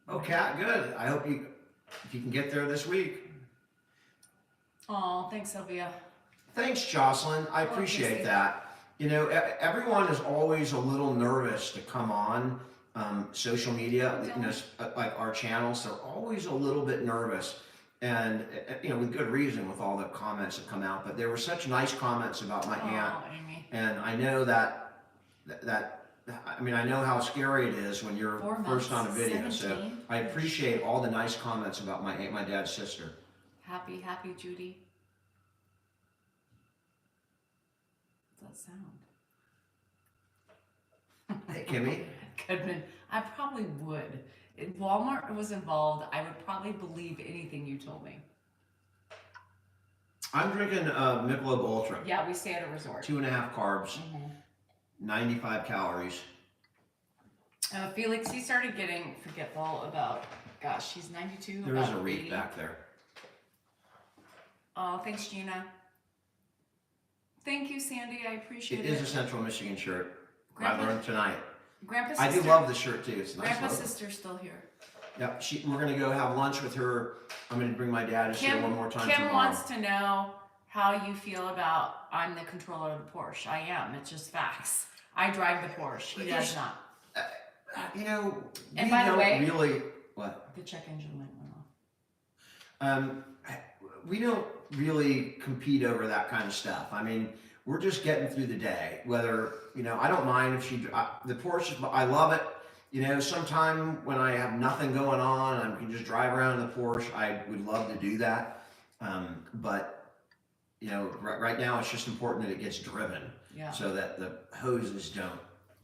S2: Oh, Kat, good. I hope if you can get there this week.
S1: Oh, thanks, Sylvia.
S2: Thanks, Jocelyn. I
S1: Well,
S2: appreciate
S1: you.
S2: that. Everyone is always a little nervous to come on social media, like our channels. They're always a little bit nervous, and with good reason with all the comments that come out. But there were such nice comments about my aunt,
S1: Oh, Amy.
S2: and I know that I mean, I know how scary it is when you're
S1: 4
S2: first on a
S1: months,
S2: video, so
S1: 17.
S2: I appreciate all the nice comments about my dad's sister.
S1: Happy Judy. What's that sound?
S2: Hey, Kimmy.
S1: Goodman, I probably would. If Walmart was involved, I would probably believe anything you told me.
S2: I'm drinking Michelob Ultra.
S1: Yeah, we stay at a resort.
S2: 2.5 carbs, 95 calories.
S1: Felix, he started getting forgetful about, gosh, he's 92.
S2: There is a
S1: about
S2: reef
S1: 80.
S2: back there.
S1: Oh, thanks, Gina. Thank you, Sandy. I appreciate it.
S2: It is a Central Michigan shirt.
S1: Grandpa-
S2: I learned tonight.
S1: Grandpa's
S2: I do
S1: sister,
S2: love the shirt too. It's a nice.
S1: Grandpa's
S2: logo.
S1: sister's still here.
S2: Yep. We're gonna go have lunch with her. I'm gonna bring my dad to see her one more time
S1: Kim
S2: tomorrow.
S1: wants to know how you feel about I'm the controller of the Porsche. I am. It's just facts. I drive the Porsche. He does not.
S2: You know,
S1: And
S2: we
S1: by the
S2: don't
S1: way-
S2: really what.
S1: The check engine light went off.
S2: We don't really compete over that kind of stuff. I mean, we're just getting through the day. Whether, you know, I don't mind if the Porsche, I love it. You know, sometime when I have nothing going on, I can just drive around in the Porsche. I would love to do that. But, you know, right now it's just important that it gets driven
S1: Yeah.
S2: so that the hoses don't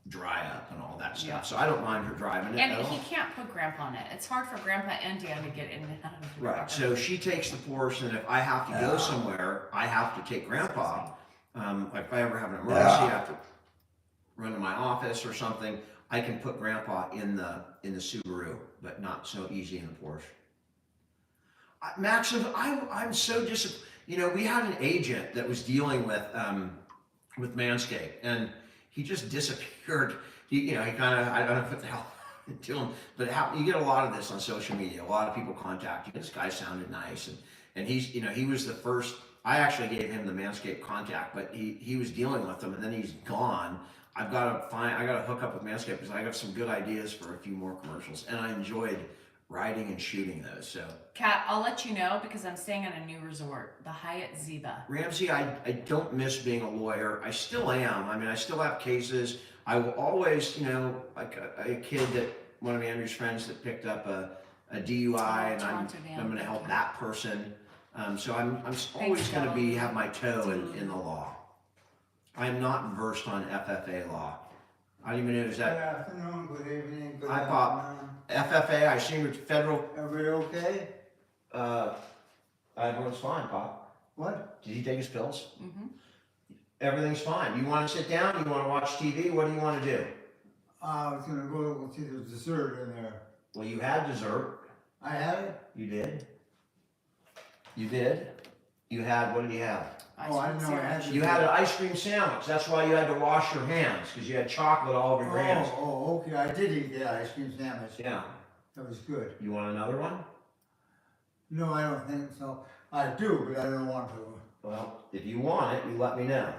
S2: dry up and all that stuff.
S1: Yeah.
S2: So I don't mind her driving it
S1: And
S2: at all.
S1: he can't put Grandpa in it. It's hard for Grandpa and Dan to get in and out of the car.
S2: Right, so she takes the Porsche, and if I have to go somewhere, I have to take Grandpa. If I ever have an emergency, I have to run to my office or something, I can put Grandpa in the Subaru, but not so easy in the Porsche. Max, I'm so disappointed. You know, we had an agent that was dealing with Manscaped, and he just disappeared. He kind of, I don't know what the hell to him, but you get a lot of this on social media. A lot of people contact you. This guy sounded nice, and he's, you know, he was the first. I actually gave him the Manscaped contact, but he was dealing with them, and then he's gone. I got to hook up with Manscaped because I have some good ideas for a few more commercials, and I enjoyed writing and shooting those. So,
S1: Kat, I'll let you know because I'm staying at a new resort, the Hyatt Ziva.
S2: Ramsey, I don't miss being a lawyer. I still am. I mean, I still have cases. I will always, you know, like a kid that one of Andrew's friends that picked up a DUI, and I'm going to help that person. So I'm always going to have my toe in the law. I'm not versed on FFA law. I don't even know, is
S3: Good
S2: that
S3: afternoon, good evening, good
S2: Hi, Pop.
S3: afternoon.
S2: FFA? I assume it's federal.
S3: Everybody okay?
S2: Everyone's fine, Pop.
S3: What?
S2: Did he take his pills?
S1: Mm-hmm.
S2: Everything's fine. You want to sit down? You want to watch TV? What do you want to do?
S3: I was gonna go see the dessert in there.
S2: Well, you had dessert.
S3: I had it?
S2: You did. You did. You had, what did you have?
S3: Oh, I didn't know I had
S2: You had an ice cream sandwich. That's why you had to wash your hands, because you had chocolate all over your hands.
S3: Oh, okay, I did eat that ice cream sandwich.
S2: Yeah.
S3: That was good.
S2: You want another one?
S3: No, I don't think so. I do, but I don't want to.
S2: Well, if you want it, you let me know.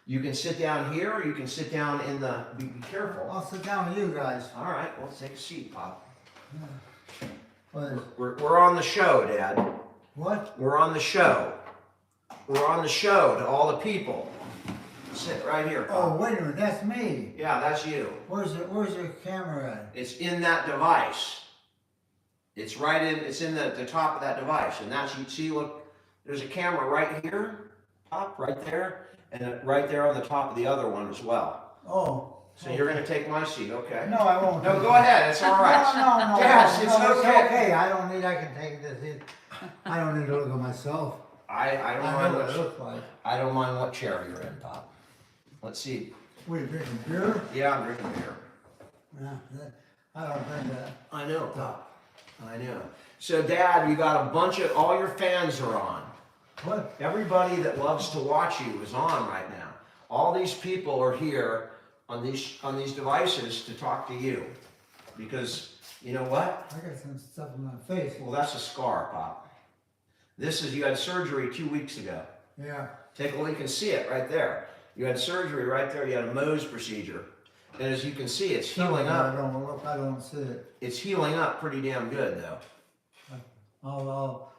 S2: You can sit down here, or you can sit down in the, be careful.
S3: I'll sit down with you guys.
S2: All right, well, take a seat, Pop.
S3: What is,
S2: We're on the show, Dad.
S3: what?
S2: We're on the show. We're on the show to all the people. Sit right here,
S3: Oh,
S2: Pop.
S3: wait a minute, that's me.
S2: Yeah, that's you.
S3: Where's the camera at?
S2: It's in that device. It's in the top of that device. And that's, you see, look, there's a camera right here, Pop, right there, and right there on the top of the other one as well.
S3: Oh.
S2: So you're gonna take my seat, okay?
S3: No, I won't.
S2: No, go ahead, it's all right.
S3: No,
S2: Yes,
S3: no,
S2: it's
S3: no,
S2: okay.
S3: I don't need, I can take this. I don't need to look at myself.
S2: I don't
S3: I
S2: mind
S3: know what it
S2: what,
S3: looks like.
S2: I don't mind what chair you're in, Pop. Let's see.
S3: What, you drinking beer?
S2: Yeah, I'm drinking beer.
S3: Yeah, I don't drink that.
S2: I know, Pop. I know. So, Dad, you got a bunch of, all your fans are on.
S3: What?
S2: Everybody that loves to watch you is on right now. All these people are here on these devices to talk to you. Because, you know what?
S3: I got some stuff in my face.
S2: Well, that's a scar, Pop. You had surgery 2 weeks ago.
S3: Yeah.
S2: Take a look, you can see it right there. You had surgery right there, you had a Mohs procedure. And as you can see, it's healing
S3: I
S2: up.
S3: don't look, I don't see it.
S2: It's healing up pretty damn good, though.
S3: I'll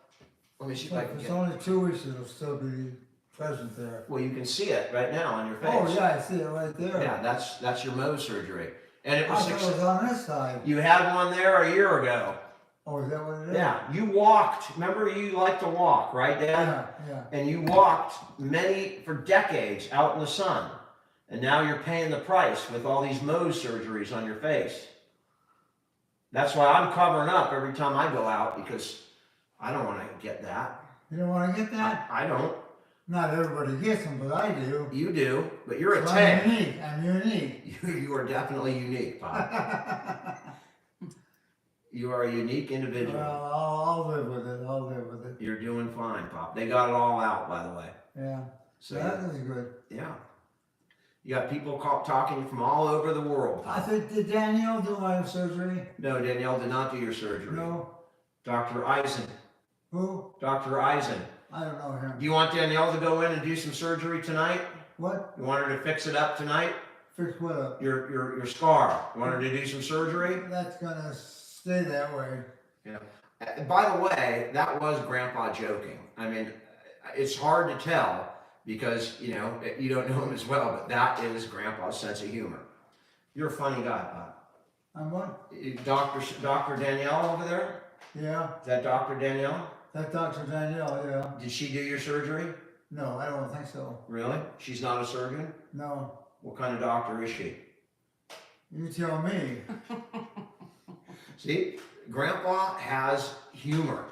S2: Let me see if I
S3: if
S2: can
S3: it's
S2: get,
S3: only 2 weeks, it'll still be present there.
S2: Well, you can see it right now on your face.
S3: Oh, yeah, I see it right there.
S2: Yeah, that's your Mohs surgery. And it
S3: I
S2: was
S3: thought it was on this side.
S2: You had one there a year ago.
S3: Oh, is that what it is?
S2: Yeah, you walked. Remember, you like to walk, right, Dad?
S3: Yeah, yeah.
S2: And you walked for decades out in the sun. And now you're paying the price with all these Mohs surgeries on your face. That's why I'm covering up every time I go out, because I don't want to get that.
S3: You don't want to get that?
S2: I don't.
S3: Not everybody gets them, but I do.
S2: You do, but you're a
S3: So
S2: tank.
S3: I'm unique. I'm unique.
S2: You are definitely unique, Pop. You are a unique individual.
S3: Well, I'll live with it. I'll live with it.
S2: You're doing fine, Pop. They got it all out, by the way.
S3: Yeah.
S2: So
S3: That is good.
S2: yeah, you got people talking from all over the world.
S3: I think, did Danielle do my surgery?
S2: No, Danielle did not do your surgery.
S3: No.
S2: Dr. Eisen.
S3: Who?
S2: Dr. Eisen.
S3: I don't know him.
S2: Do you want Danielle to go in and do some surgery tonight?
S3: What?
S2: You want her to fix it up tonight?
S3: Fix what up?
S2: Your scar. You want her to do some surgery?
S3: That's gonna stay that way.
S2: Yeah. By the way, that was Grandpa joking. I mean, it's hard to tell because, you know, you don't know him as well, but that is Grandpa's sense of humor. You're a funny guy, Pop.
S3: I'm what?
S2: Dr. Danielle over there?
S3: Yeah.
S2: Is that Dr. Danielle?
S3: That Dr. Danielle, yeah.
S2: Did she do your surgery?
S3: No, I don't think so.
S2: Really? She's not a surgeon?
S3: No.
S2: What kind of doctor is she?
S3: You tell me.
S2: See, Grandpa has humor,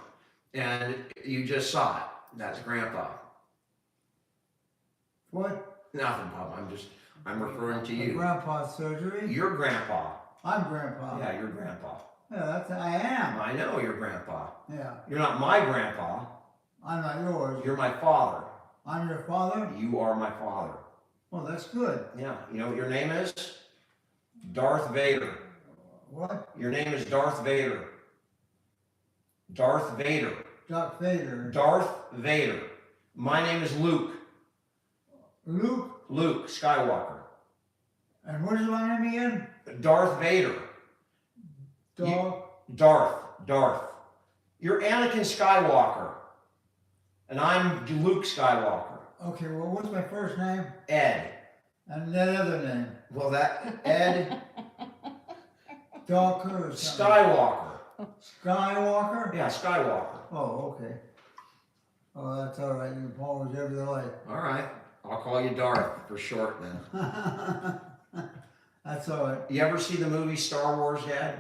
S2: and you just saw it. That's Grandpa.
S3: What?
S2: Nothing, Pop. I'm referring to you.
S3: Grandpa's surgery?
S2: You're Grandpa.
S3: I'm Grandpa.
S2: Yeah, you're Grandpa.
S3: Yeah, I am.
S2: I know you're Grandpa.
S3: Yeah.
S2: You're not my Grandpa.
S3: I'm not yours.
S2: You're my father.
S3: I'm your father?
S2: You are my father.
S3: Well, that's good.
S2: Yeah. You know what your name is? Darth Vader.
S3: What?
S2: Your name is Darth Vader. Darth Vader.
S3: Darth Vader.
S2: Darth Vader. My name is Luke.
S3: Luke?
S2: Luke Skywalker.
S3: And what is my name again?
S2: Darth Vader. Darth. You're Anakin Skywalker. And I'm Luke Skywalker.
S3: Okay, well, what's my first name?
S2: Ed.
S3: And that other name?
S2: Well, that Ed
S3: Darker or something?
S2: Skywalker.
S3: Skywalker?
S2: Yeah, Skywalker.
S3: Oh, okay. Oh, that's all right. You can call me whatever you like.
S2: All right. I'll call you Darth for short then.
S3: That's all right.
S2: You ever see the movie Star Wars, Dad?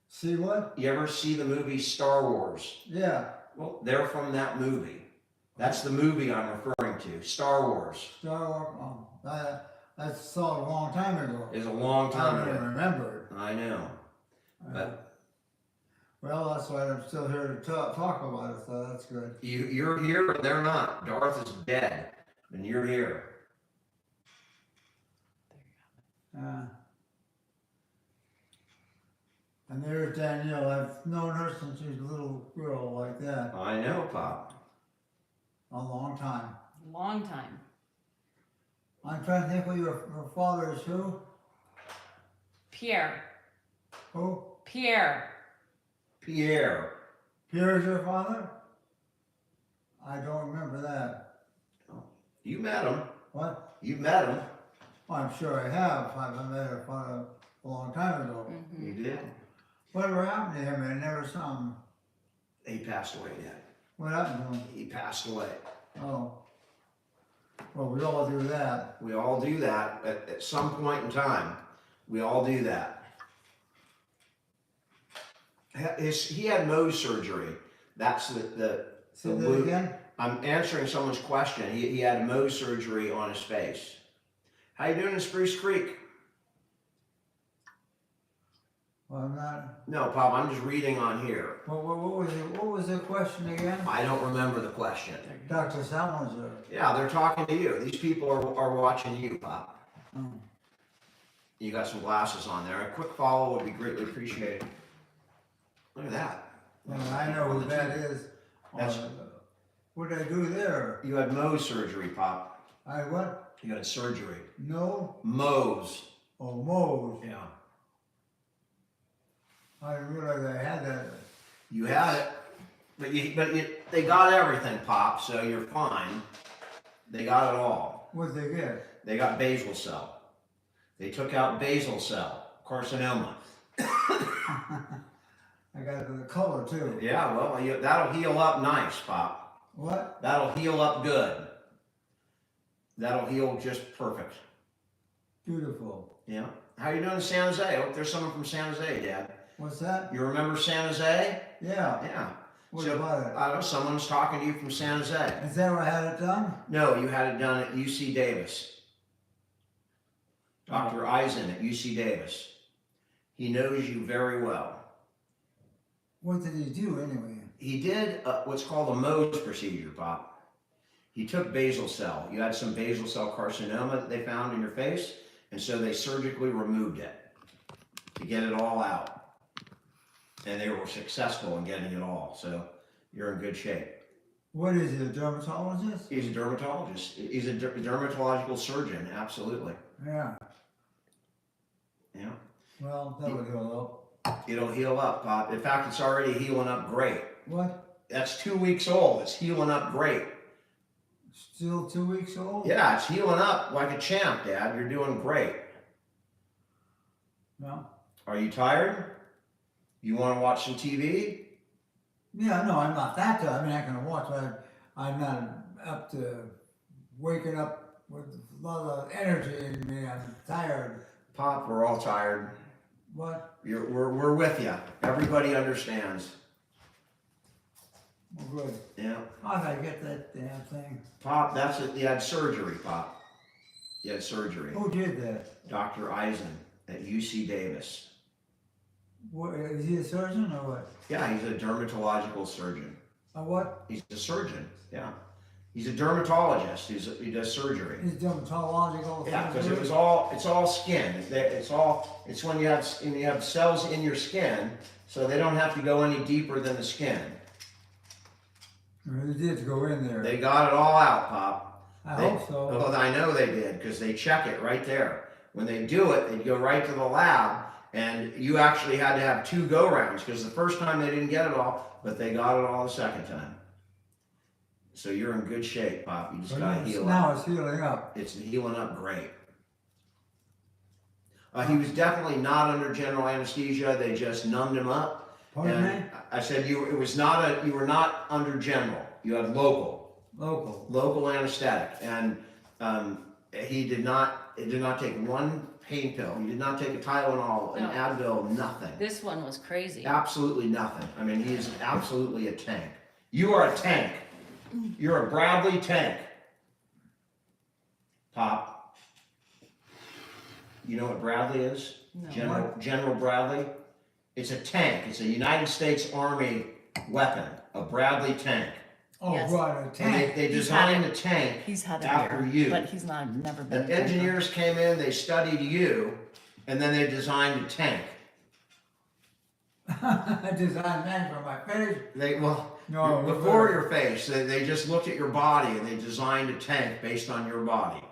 S3: See what?
S2: You ever see the movie Star Wars?
S3: Yeah.
S2: Well, they're from that movie. That's the movie I'm referring to, Star Wars.
S3: Star Wars. Oh, I saw it a long time ago.
S2: It's a long
S3: I
S2: time
S3: don't even
S2: ago.
S3: remember it.
S2: I know. But
S3: Well, that's why I'm still here to talk about it, so that's good.
S2: you're here and they're not. Darth is dead, and you're here.
S3: And there's Danielle. I've known her since she was a little girl like that.
S2: I know, Pop.
S3: A long time.
S1: Long time.
S3: I'm trying to think who your father is. Who?
S1: Pierre.
S3: Who?
S1: Pierre.
S2: Pierre.
S3: Pierre is your father? I don't remember that.
S2: You met him.
S3: What?
S2: You met him.
S3: Well, I'm sure I have. I've met her father a long time ago.
S1: Mm-hmm.
S2: You did.
S3: Whatever happened to him? I never saw him.
S2: He passed away, Dad.
S3: What happened to him?
S2: He passed away.
S3: Oh. Well, we all do that.
S2: We all do that at some point in time. We all do that. He had Mohs surgery. That's the
S3: Say that
S2: wound.
S3: again?
S2: I'm answering someone's question. He had Mohs surgery on his face. How you doing in Spruce Creek?
S3: Well, I'm not.
S2: No, Pop, I'm just reading on here.
S3: What was the question again?
S2: I don't remember the question.
S3: Dr. Salinger.
S2: Yeah, they're talking to you. These people are watching you, Pop.
S3: Oh.
S2: You got some glasses on there. A quick follow would be greatly appreciated. Look at that.
S3: Well, I know who that is.
S2: That's-
S3: What did I do there?
S2: You had Mohs surgery, Pop.
S3: I what?
S2: You had surgery.
S3: No?
S2: Mohs.
S3: Oh, Moe's.
S2: Yeah.
S3: I didn't realize I had that.
S2: You had it, but they got everything, Pop, so you're fine. They got it all.
S3: What'd they get?
S2: They got basal cell. They took out basal cell carcinoma.
S3: I got the color too.
S2: Yeah, well, that'll heal up nice, Pop.
S3: What?
S2: That'll heal up good. That'll heal just perfect.
S3: Beautiful.
S2: Yeah. How you doing in San Jose? I hope there's someone from San Jose, Dad.
S3: What's that?
S2: You remember San Jose?
S3: Yeah.
S2: Yeah.
S3: What
S2: So,
S3: about it?
S2: I don't know, someone's talking to you from San Jose.
S3: Is that where I had it done?
S2: No, you had it done at UC Davis. Dr. Eisen at UC Davis. He knows you very well.
S3: What did he do anyway?
S2: He did what's called a Mohs procedure, Pop. He took basal cell. You had some basal cell carcinoma that they found in your face, and so they surgically removed it to get it all out. And they were successful in getting it all, so you're in good shape.
S3: What is he, a dermatologist?
S2: He's a dermatologist. He's a dermatological surgeon, absolutely.
S3: Yeah.
S2: Yeah.
S3: Well, that would heal
S2: It'll heal up, Pop. In fact, it's already healing up great.
S3: up. What?
S2: That's 2 weeks old. It's healing up great.
S3: Still 2 weeks old?
S2: Yeah, it's healing up like a champ, Dad. You're doing great.
S3: Well,
S2: Are you tired? You want to watch some TV?
S3: yeah, no, I'm not that tired. I mean, I can watch, but I'm not up to waking up with a lot of energy in me. I'm tired.
S2: Pop, we're all tired.
S3: What?
S2: We're with you. Everybody understands.
S3: Well, good.
S2: Yeah.
S3: How did I get that damn thing?
S2: Pop, that's it. You had surgery, Pop. You had surgery.
S3: Who did that?
S2: Dr. Eisen at UC Davis.
S3: What, is he a surgeon or what?
S2: Yeah, he's a dermatological surgeon.
S3: A what?
S2: He's a surgeon. Yeah. He's a dermatologist. He does surgery.
S3: He's dermatological.
S2: Yeah, because
S3: surgery?
S2: it's all skin. It's when you have cells in your skin, so they don't have to go any deeper than the skin.
S3: He did go in there.
S2: They got it all out, Pop.
S3: I hope so.
S2: Well, I know they did, because they check it right there. When they do it, they go right to the lab, and you actually had to have 2 go-rounds, because the first time they didn't get it all, but they got it all the second time. So you're in good shape, Pop. You just gotta heal
S3: now
S2: up.
S3: it's healing up.
S2: It's healing up great. He was definitely not under general anesthesia. They just numbed him up.
S3: Pardon me?
S2: And I said you were not under general. You had local anesthetic, and it did not take one pain pill. He did not take a Tylenol, an
S4: No.
S2: Advil, nothing.
S4: This one was crazy.
S2: Absolutely nothing. I mean, he is absolutely a tank. You are a tank. You're a Bradley tank. Pop. You know what Bradley is?
S4: No.
S2: General Bradley. It's a tank. It's a United States Army weapon. A Bradley tank.
S3: Oh,
S4: Yes.
S3: right, a
S2: And
S3: tank.
S2: they
S4: He's had
S2: designed
S4: it.
S2: the tank
S4: He's had it
S2: after
S4: here,
S2: you.
S4: but he's never been.
S2: The engineers came in, they studied you, and then they designed a tank.
S3: I designed that for my face. No,
S2: Before your face, they just looked at your body and they designed a tank based on your body.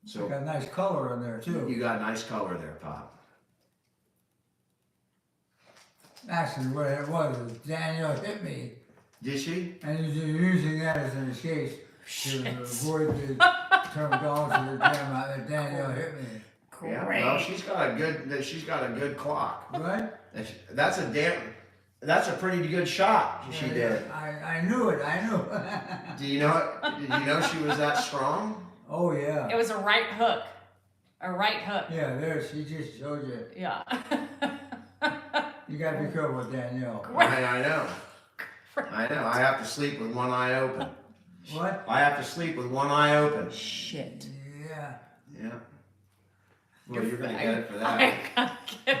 S2: So
S3: Got a nice color in there too.
S2: you got nice color there, Pop.
S3: Actually, what it was Daniel hit me,
S2: Did she?
S3: and you're using that as an excuse to avoid the terminology of that Daniel hit me.
S2: Yeah.
S4: Great.
S2: Well, she's got a good clock.
S3: Right?
S2: That's a pretty good shot she did.
S3: I knew it. I knew.
S2: Do you know it? Did you know she was that strong?
S3: Oh yeah.
S4: It was a right hook. A right hook.
S3: Yeah, there she just showed you.
S4: Yeah.
S3: You gotta be careful with Danielle.
S2: I know. I know. I have to sleep with one eye open.
S3: What?
S2: I have to sleep with one eye open.
S4: Shit.
S3: Yeah.
S2: Yeah. Well, you're gonna get it for that.
S4: I gotta get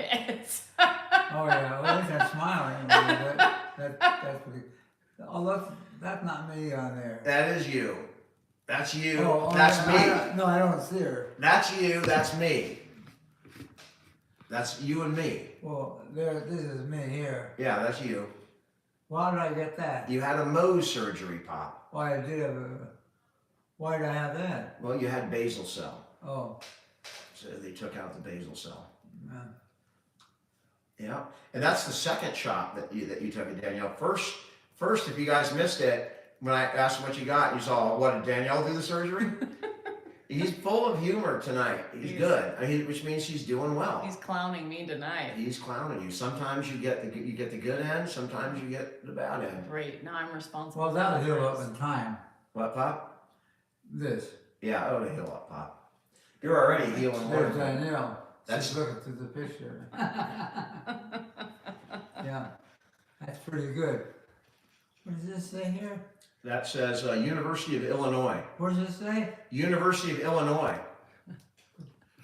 S4: it.
S3: Oh yeah. Well, at least I'm smiling a little bit. That's pretty. Oh, that's not me on there.
S2: That is you. That's you.
S3: Oh,
S2: That's me.
S3: No, I don't see her.
S2: That's you. That's me. That's you and me.
S3: Well, this is me here.
S2: Yeah, that's you.
S3: Why did I get that?
S2: You had a Mohs surgery, Pop.
S3: Why I did have why did I have that?
S2: Well, you had basal cell.
S3: Oh,
S2: So they took out the basal cell.
S3: yeah.
S2: Yeah. And that's the second shot that you took at Danielle. First, if you guys missed it, when I asked him what you got, you saw, what, did Danielle do the surgery? He's full of humor tonight. He's good, which means he's doing well.
S4: He's clowning me tonight.
S2: He's clowning you. Sometimes you get the good end. Sometimes you get the bad end.
S4: Great. Now I'm responsible.
S3: Well, that'll heal up in time.
S2: What, Pop?
S3: This.
S2: Yeah, it'll heal up, Pop. You're already healing
S3: There's
S2: more.
S3: Danielle.
S2: That's-
S3: She's looking through the picture. Yeah, that's pretty good. What does this say here?
S2: That says University of Illinois.
S3: What does it say?
S2: University of Illinois.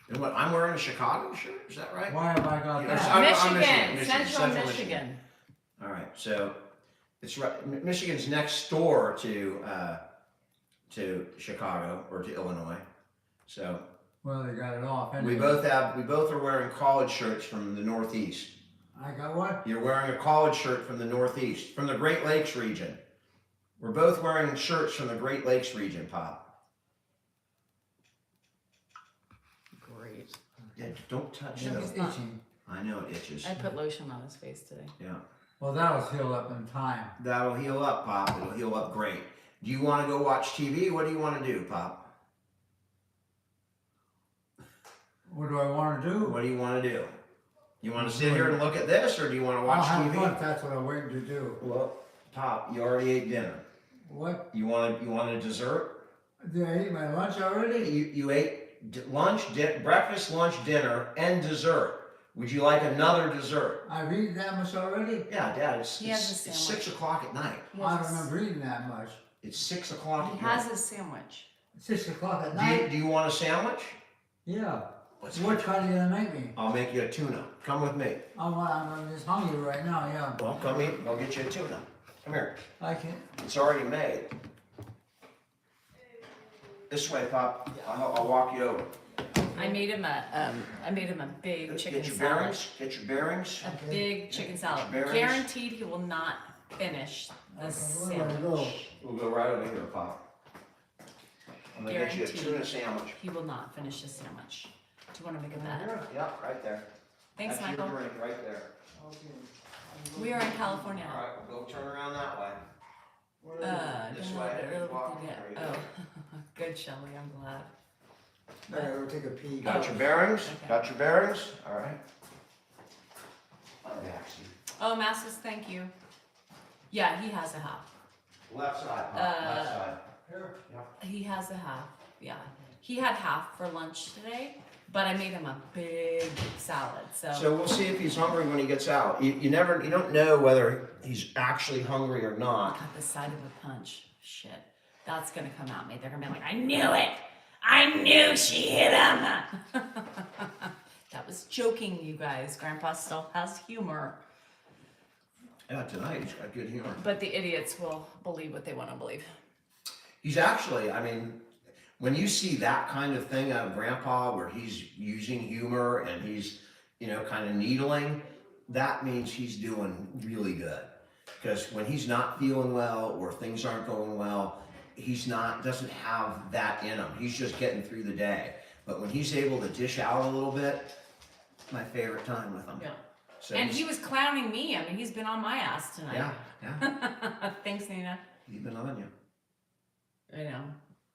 S2: And what? I'm wearing a Chicago shirt. Is that right?
S3: Why have I got
S2: Yes,
S3: that?
S2: I'm
S4: Michigan,
S2: Michigan,
S4: Central Michigan.
S2: All right, so it's right. Michigan's next door to Chicago or to Illinois. So
S3: Well, they got it off.
S2: we
S3: Anyway.
S2: both are wearing college shirts from the Northeast.
S3: I got what?
S2: You're wearing a college shirt from the Northeast, from the Great Lakes region. We're both wearing shirts from the Great Lakes region, Pop.
S4: Great.
S2: Yeah, don't touch
S3: It's
S2: those.
S3: itching.
S2: I know it itches.
S4: I put lotion on his face today.
S2: Yeah.
S3: Well, that'll heal up in time.
S2: That'll heal up, Pop. It'll heal up great. Do you want to go watch TV? What do you want to do, Pop?
S3: What do I want to do?
S2: What do you want to do? You want to sit here and look at this, or do you want to
S3: I'll
S2: watch
S3: have
S2: TV?
S3: lunch. That's what I'm waiting to do.
S2: Well, Pop, you already ate dinner.
S3: What?
S2: You want a dessert?
S3: Did I eat my lunch already?
S2: You ate breakfast, lunch, dinner, and dessert. Would you like another dessert?
S3: I've eaten that much already?
S2: Yeah, Dad. It's
S1: He has a
S2: 6 o'clock at night.
S3: I don't remember eating that much.
S2: It's 6 o'clock
S1: He
S2: at night.
S1: has his sandwich.
S3: 6 o'clock at
S2: Do
S3: night?
S2: you want a sandwich?
S3: Yeah.
S2: What's
S3: What kind are you gonna make me?
S2: I'll make you a tuna. Come with me.
S3: I'm just hungry right now, yeah.
S2: Well, come eat. I'll get you a tuna. Come here.
S3: I can't.
S2: It's already made. This way, Pop. I'll walk you over.
S4: I made him a big chicken
S2: Get your
S4: salad.
S2: bearings. Get your bearings.
S4: A big chicken salad.
S2: Bearings.
S4: Guaranteed he will not finish this
S3: Where do I go?
S4: sandwich.
S2: We'll go right over here, Pop. I'm gonna get you a
S4: Guaranteed.
S2: tuna sandwich.
S4: He will not finish this sandwich. Do you want to make a bet?
S2: Yeah, right there.
S4: Thanks,
S2: That's
S4: Michael.
S2: your drink right there.
S4: We are in California.
S2: All right, we'll go turn around that way. This
S4: Didn't know
S2: way,
S4: what it really
S2: walk
S4: looked like
S2: there you
S4: yet. Oh, good, Shelley. I'm glad.
S3: I gotta go take a pee.
S2: Got your bearings?
S4: Okay.
S2: Got your bearings? All right.
S4: Oh, Masses, thank you. Yeah, he has a half.
S2: Left side, Pop. Left side.
S4: He has a half. Yeah, he had half for lunch today, but I made him a big salad.
S2: So we'll see if he's hungry when he gets out. You don't know whether he's actually hungry or not.
S4: Got the side of a punch. Shit, that's gonna come out me. They're gonna be like, I knew it. I knew she hit him. That was joking, you guys. Grandpa still has humor,
S2: Yeah, tonight he's got good humor.
S4: but the idiots will believe what they want to believe.
S2: He's actually, I mean, when you see that kind of thing out of Grandpa where he's using humor and he's, kind of needling, that means he's doing really good. Because when he's not feeling well or things aren't going well, doesn't have that in him. He's just getting through the day. But when he's able to dish out a little bit, my favorite time with him.
S4: Yeah.
S2: So
S4: And he was clowning me. I mean, he's been on my ass tonight.
S2: yeah,
S4: Thanks, Nina.
S2: he's been on you.
S4: I know.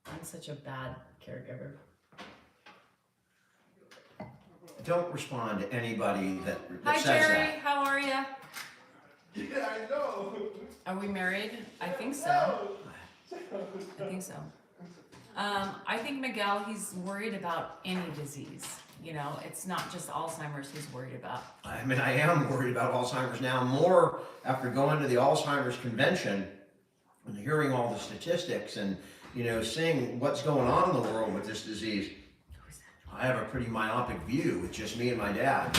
S4: I'm such a bad caregiver.
S2: Don't respond to anybody that
S4: Hi,
S2: says
S4: Jerry.
S2: that.
S4: How are you?
S5: Yeah, I know.
S4: Are we married? I think so. I think so. I think Miguel, he's worried about any disease. It's not just Alzheimer's he's worried about.
S2: I mean, I am worried about Alzheimer's now more after going to the Alzheimer's convention and hearing all the statistics and, seeing what's going on in the world with this disease. I have a pretty myopic view with just me and my dad.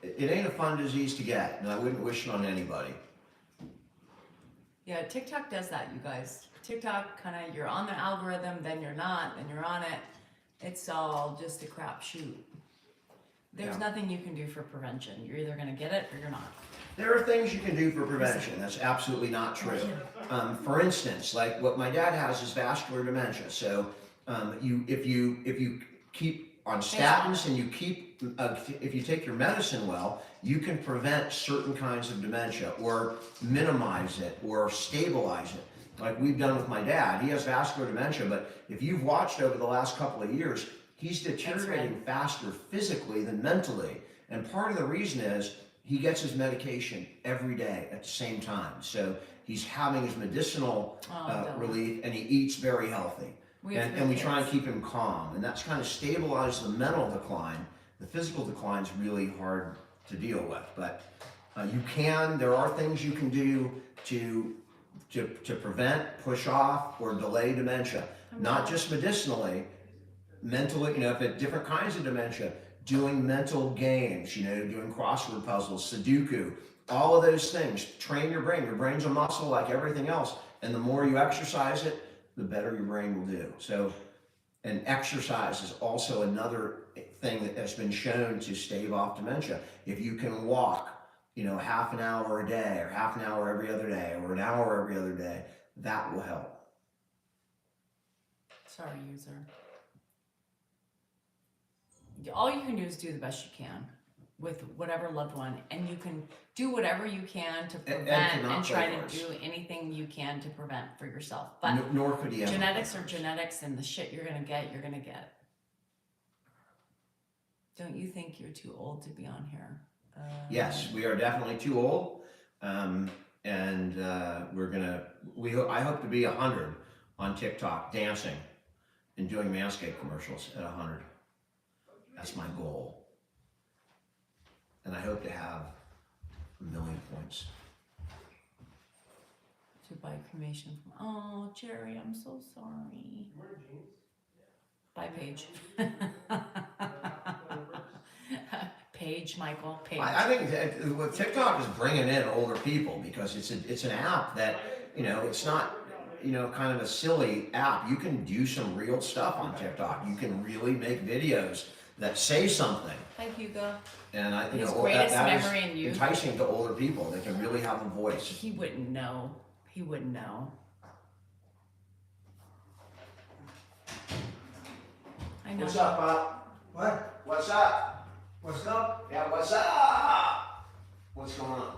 S2: It ain't a fun disease to get, and I wouldn't wish it on anybody.
S4: Yeah, TikTok does that, you guys. TikTok you're on the algorithm, then you're not, then you're on it. It's all just a crapshoot. There's
S2: Yeah.
S4: nothing you can do for prevention. You're either gonna get it or you're not.
S2: There are things you can do for prevention. That's absolutely not true. For instance, like what my dad has is vascular dementia. So if you keep on statins and if you take your medicine well, you can prevent certain kinds of dementia or minimize it or stabilize it. Like we've done with my dad. He has vascular dementia, but if you've watched over the last couple of years, he's deteriorating faster physically than mentally. And part of the reason is he gets his medication every day at the same time. So he's having his medicinal relief, and he eats very healthy. And we try and keep him calm. And that's kind of stabilized the mental decline. The physical decline is really hard to deal with. But there are things you can do to prevent, push off, or delay dementia. Not just medicinally, mentally, if it's different kinds of dementia, doing mental games, doing crossword puzzles, Sudoku, all of those things. Train your brain. Your brain's a muscle like everything else. And the more you exercise it, the better your brain will do. So, and exercise is also another thing that has been shown to stave off dementia. If you can walk, half an hour a day, or half an hour every other day, or an hour every other day, that will help.
S4: Sorry, user. All you can do is do the best you can with whatever loved one, and you can do whatever you can to prevent and try to do anything you can to prevent for yourself. But
S2: nor could he.
S4: Genetics are genetics, and the shit you're gonna get, you're gonna get. Don't you think you're too old to be on here?
S2: Yes, we are definitely too old, and I hope to be 100 on TikTok, dancing and doing Manscaped commercials at 100. That's my goal, and I hope to have 1 million points.
S4: To buy cremation from. Oh, Jerry, I'm so sorry. By Paige. Page, Michael, Page.
S2: I think what TikTok is bringing in older people because it's an app that it's not kind of a silly app. You can do some real stuff on TikTok. You can really make videos that say something.
S4: Hi, Hugo.
S2: And I think
S4: His greatest
S2: that
S4: memory
S2: is
S4: in youth.
S2: enticing to older people. They can really have a voice.
S4: He wouldn't know. He wouldn't know. I know.
S2: What's up, Bob?
S3: What?
S2: What's up?
S3: What's up?
S2: Yeah, what's up? What's going on?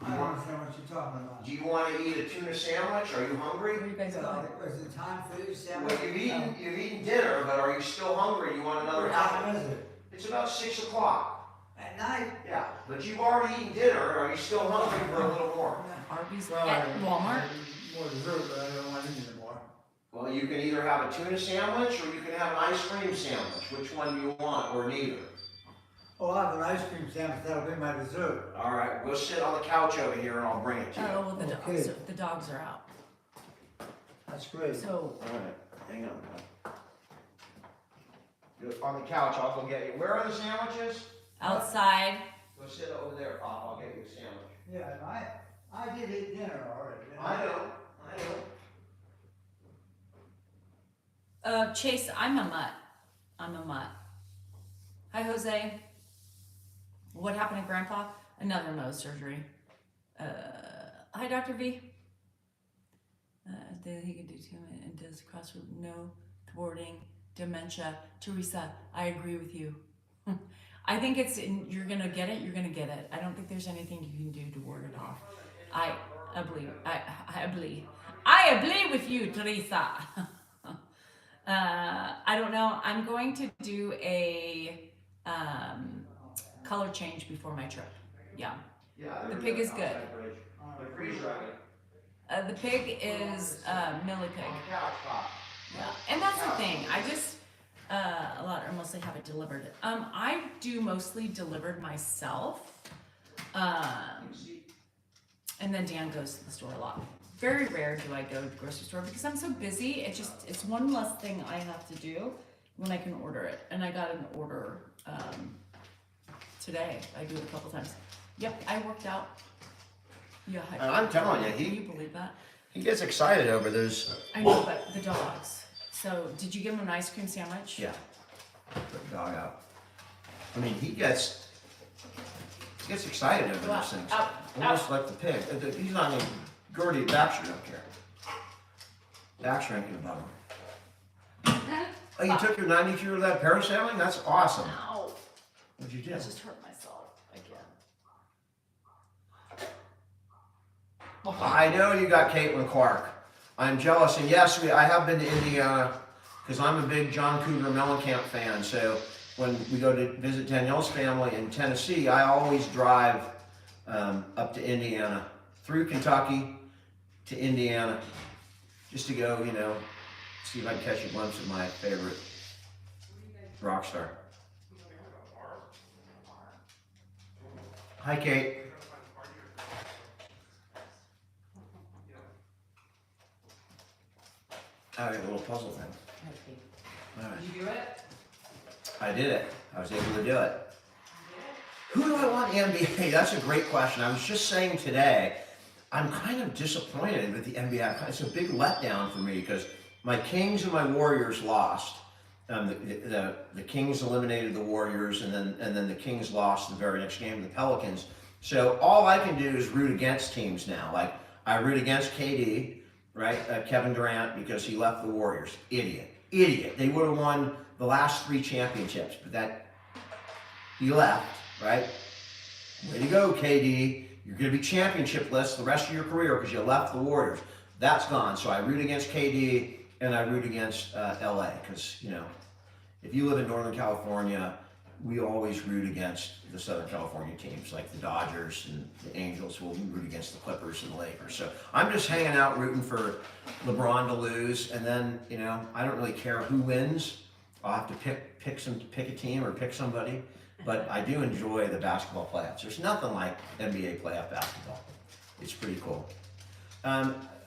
S3: I don't understand what you're talking about.
S2: Do you want to eat a tuna sandwich? Are you hungry?
S4: What are you guys doing?
S3: Is it time for you, Sandwich?
S2: Well, you've eaten dinner, but are you still hungry? You want another
S3: What
S2: half?
S3: time is it?
S2: It's about 6 o'clock.
S3: At night?
S2: Yeah, but you've already eaten dinner. Are you still hungry for a little more?
S4: Arby's
S3: Well,
S4: at Walmart.
S3: More dessert, but I don't want to eat anymore.
S2: Well, you can either have a tuna sandwich or you can have an ice cream sandwich. Which one do you want, or neither?
S3: Oh, I'll have an ice cream sandwich. That'll be my dessert.
S2: All right, go sit on the couch over here and I'll bring it to you.
S4: Oh, well,
S3: Okay.
S4: the dogs are out.
S3: That's great.
S4: So,
S2: All right, hang on. You're on the couch, I'll go get you. Where are the sandwiches?
S4: outside.
S2: Go sit over there, Pop. I'll get you a sandwich.
S3: Yeah, and I did eat dinner already.
S2: I know.
S4: Chase, I'm a mutt. Hi, Jose. What happened to Grandpa? Another nose surgery. Hi, Dr. V. He can do too and does crossword, no thwarting, dementia. Teresa, I agree with you. I think you're gonna get it. I don't think there's anything you can do to ward it off. I believe with you, Teresa. I don't know. I'm going to do a color change before my trip. Yeah. The pig is good. The pig is Millie pig. Yeah, and that's the thing. I just mostly have it delivered. I do mostly delivered myself, and then Dan goes to the store a lot. Very rare do I go to the grocery store because I'm so busy. It's one less thing I have to do when I can order it. And I got an order today. I do it a couple times. Yep, I worked out. Yeah,
S2: I'm telling you,
S4: can you believe that?
S2: he gets excited over those.
S4: I know, but the dogs. So, did you give him an ice cream sandwich?
S2: Yeah. Put the dog out. I mean, he gets excited over
S4: Go out,
S2: those things.
S4: out,
S2: Almost like the pig. He's not even Gertie and Baxter don't care. Baxter ain't gonna bother him. Oh, you took your 92 of that parasailing? That's awesome.
S4: Ow.
S2: What'd you do?
S4: I just hurt myself.
S2: I know you got Caitlin Clark. I'm jealous, and yes, I have been to Indiana because I'm a big John Cougar Mellencamp fan. So when we go to visit Danielle's family in Tennessee, I always drive up to Indiana, through Kentucky to Indiana, just to go, see if I can catch a glimpse of my favorite rock star. Hi, Kate. I got a little puzzle thing. All right.
S1: Did you do it?
S2: I did it. I was able to do it. Who do I want in the NBA? That's a great question. I was just saying today, I'm kind of disappointed with the NBA. It's a big letdown for me because my Kings and my Warriors lost. The Kings eliminated the Warriors, and then the Kings lost the very next game to the Pelicans. So all I can do is root against teams now. Like I root against KD, right? Kevin Durant, because he left the Warriors. Idiot. They would have won the last 3 championships, but he left, right? Way to go, KD. You're going to be championship list the rest of your career because you left the Warriors. That's gone. So I root against KD and I root against LA because, if you live in Northern California, we always root against the Southern California teams like the Dodgers and the Angels. We'll root against the Clippers and the Lakers. So I'm just hanging out rooting for LeBron to lose. And then, I don't really care who wins. I'll have to pick a team or pick somebody. But I do enjoy the basketball playoffs. There's nothing like NBA playoff basketball. It's pretty cool.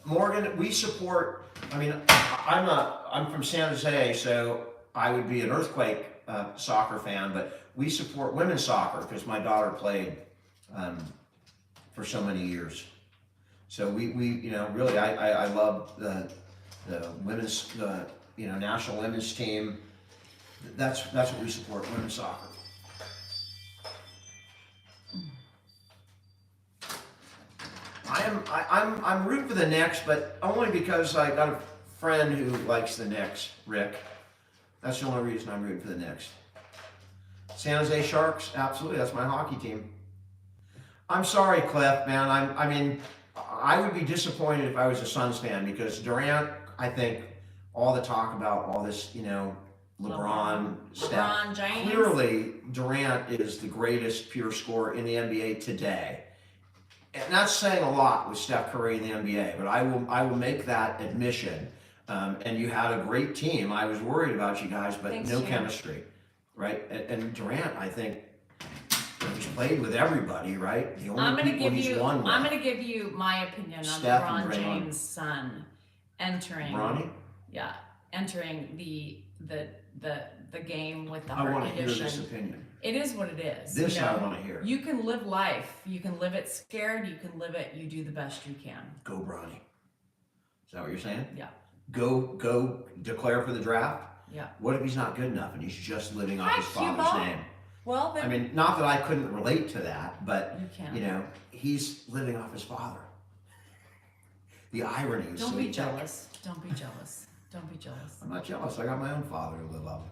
S2: Morgan, we support. I'm from San Jose, so I would be an Earthquake soccer fan, but we support women's soccer because my daughter played for so many years. So we really I love the women's national women's team. That's what we support, women's soccer. I'm rooting for the Knicks, but only because I got a friend who likes the Knicks, Rick. That's the only reason I'm rooting for the Knicks. San Jose Sharks, absolutely, that's my hockey team. I'm sorry, Cliff, man. I would be disappointed if I was a Suns fan because Durant, I think, all the talk about all this, LeBron stuff.
S4: James.
S2: Clearly, Durant is the greatest pure scorer in the NBA today. And that's saying a lot with Steph Curry in the NBA, but I will make that admission. And you had a great team. I was worried about you guys, but
S4: Thanks,
S2: no
S4: Jim.
S2: chemistry, right? And Durant, I think, he's played with everybody, right? The only
S4: I'm gonna
S2: people
S4: give
S2: he's
S4: you.
S2: won with.
S4: I'm gonna give you my opinion on
S2: Steph and
S4: LeBron
S2: Draymond.
S4: James' son entering.
S2: Ronnie?
S4: Yeah, entering the game with the
S2: I
S4: heart
S2: want to hear
S4: condition.
S2: this opinion.
S4: It is what it is.
S2: This
S4: you know?
S2: I want to hear.
S4: You can live life. You can live it scared. You can live it. You do the best you can.
S2: Go Bronny. Is that what you're saying?
S4: Yeah.
S2: Go declare for the draft?
S4: Yeah.
S2: What if he's not good enough and he's just living off
S4: Hi,
S2: his father's
S4: Cuba.
S2: name?
S4: Well, then
S2: Not that I couldn't relate to that, but
S4: you can.
S2: he's living off his father. The irony is
S4: Don't
S2: so
S4: be
S2: thick.
S4: jealous. Don't be jealous. Don't be jealous.
S2: I'm not jealous. I got my own father to live off.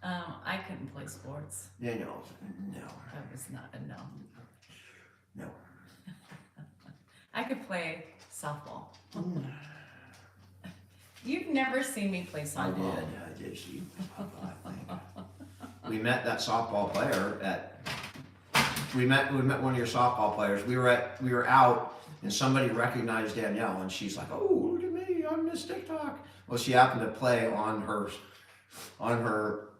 S4: I couldn't play sports.
S2: Yeah, no.
S4: That was not a no.
S2: No.
S4: I could play softball. You've never seen me play
S2: I
S4: softball.
S2: did see. I think. We met that softball player we met one of your softball players. We were out and somebody recognized Danielle and she's like, "Oh, look at me, I'm Miss TikTok." Well, she happened to play on her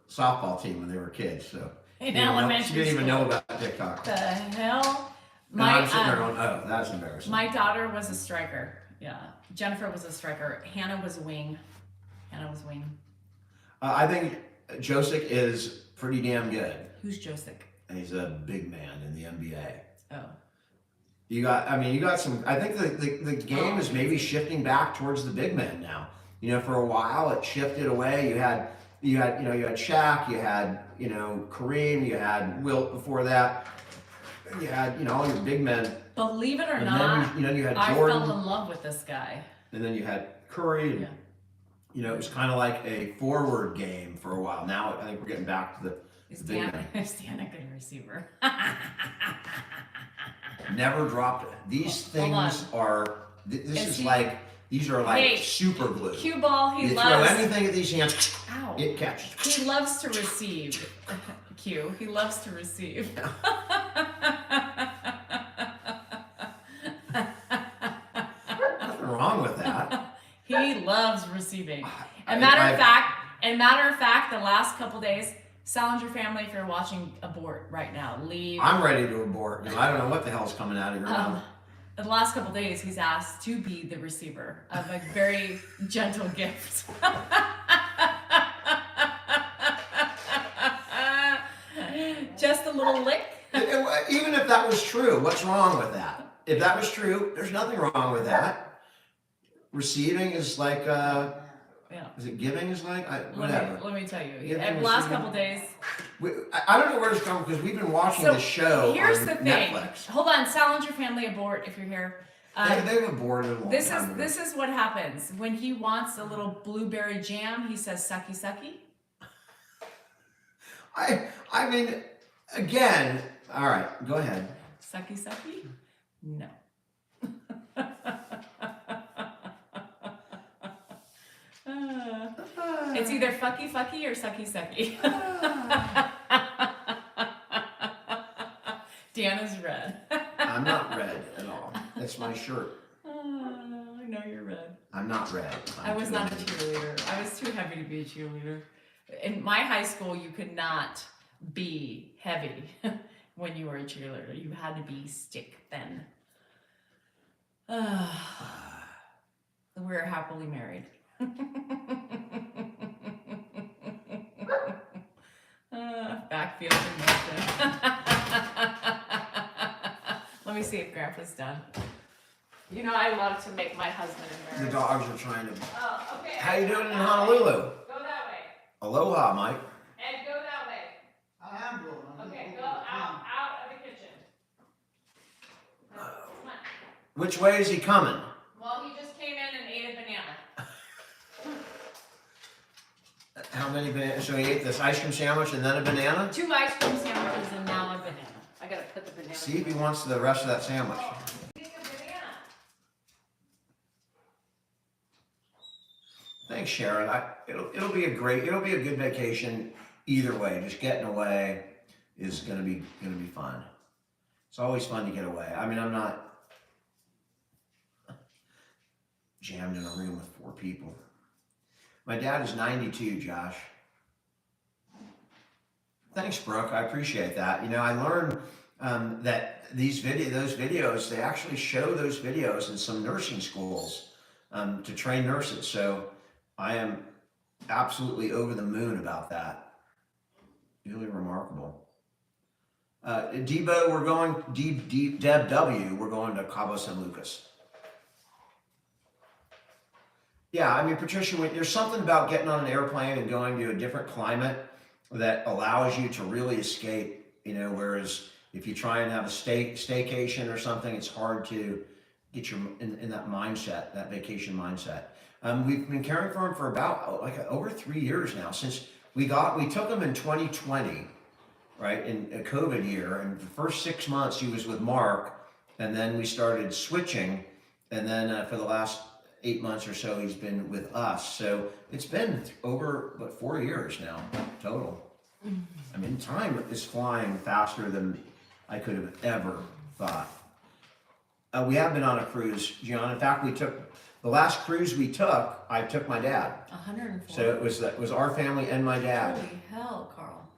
S2: softball team when they were kids, so
S4: In
S2: she didn't
S4: elementary
S2: even
S4: school.
S2: know about TikTok.
S4: The hell?
S2: And I'm sitting there going, "Oh, that's embarrassing."
S4: My daughter was a striker. Yeah. Jennifer was a striker. Hannah was a wing.
S2: I think Josic is pretty damn good.
S4: Who's Josic?
S2: He's a big man in the NBA.
S4: Oh.
S2: You got some. I think the game is maybe shifting back towards the big men now. For a while it shifted away. You had Shaq, you had Kareem, you had Wilt before that. You had all your big men.
S4: Believe it or
S2: And
S4: not,
S2: then you had
S4: I
S2: Jordan,
S4: fell in love with this guy.
S2: and then you had Curry. And,
S4: Yeah.
S2: it was kind of like a forward game for a while. Now I think we're getting back to the
S4: Is
S2: big
S4: Dan
S2: man.
S4: a good receiver?
S2: Never dropped it. These
S4: Hold
S2: things are. This
S4: Is
S2: is
S4: he-
S2: like. These are like
S4: Hey,
S2: super glue.
S4: Cue ball, he
S2: You throw
S4: loves.
S2: anything at these hands,
S4: Ow.
S2: it catches.
S4: He loves to receive. Q. He loves to receive.
S2: Nothing wrong with that.
S4: He loves receiving. And
S2: I-
S4: matter of fact, the last couple days, Salinger family, if you're watching, abort right now. Leave.
S2: I'm ready to abort. I don't know what the hell's coming out of your mouth.
S4: The last couple days, he's asked to be the receiver of a very gentle gift. Just a little lick.
S2: Even if that was true, what's wrong with that? If that was true, there's nothing wrong with that. Receiving is like,
S4: Yeah.
S2: is it giving is like, whatever.
S4: Let me tell you.
S2: Giving,
S4: The last
S2: receiving.
S4: couple days.
S2: I don't know where it's from because we've been watching
S4: So
S2: the show
S4: here's
S2: on
S4: the thing.
S2: Netflix.
S4: Hold on, Salinger family abort if you're here.
S2: They've aborted a long
S4: This
S2: time
S4: is what happens when he wants a little blueberry jam. He says sucky sucky.
S2: I mean, again, all right, go ahead.
S4: Sucky sucky? No. It's either fucky fucky or sucky sucky. Deanna's red.
S2: I'm not red at all. That's my shirt.
S4: I know you're red.
S2: I'm not red.
S4: I was not a cheerleader. I was too heavy to be a cheerleader. In my high school, you could not be heavy when you were a cheerleader. You had to be stick thin. We're happily married. Backfield emotion. Let me see if Grandpa's done. You know I love to make my husband
S2: The
S4: embarrassed.
S2: dogs are trying to.
S4: Oh, okay.
S2: How you doing in Honolulu?
S4: Go that way.
S2: Aloha, Mike.
S4: Ed, go that way.
S3: I am going.
S4: Okay, go out of the kitchen. Come on.
S2: Which way is he coming?
S4: Well, he just came in and ate a banana.
S2: How many bananas? So he ate this ice cream sandwich and then a banana?
S4: 2 ice cream sandwiches and now a banana. I gotta put the banana.
S2: See if he wants the rest of that sandwich.
S4: Take a banana.
S2: Thanks, Sharon. It'll be a good vacation either way. Just getting away is gonna be fun. It's always fun to get away. I mean, I'm not jammed in a room with 4 people. My dad is 92, Josh. Thanks, Brooke. I appreciate that. You know, I learned that those videos, they actually show those videos in some nursing schools to train nurses. So I am absolutely over the moon about that. Really remarkable. Debo, we're going, Deb W, we're going to Cabo San Lucas. Yeah, I mean, Patricia, there's something about getting on an airplane and going to a different climate that allows you to really escape, you know, whereas if you try and have a staycation or something, it's hard to get your in that mindset, that vacation mindset. We've been caring for him for about over 3 years now, since we took him in 2020, right, in a COVID year, and the first 6 months he was with Mark, and then we started switching, and then for the last 8 months or so he's been with us. So it's been over 4 years now total. I mean, time is flying faster than I could have ever thought. We have been on a cruise, John. In fact, the last cruise we took, I took my dad.
S4: 104.
S2: So it was our family and my dad.
S4: Holy hell, Carl.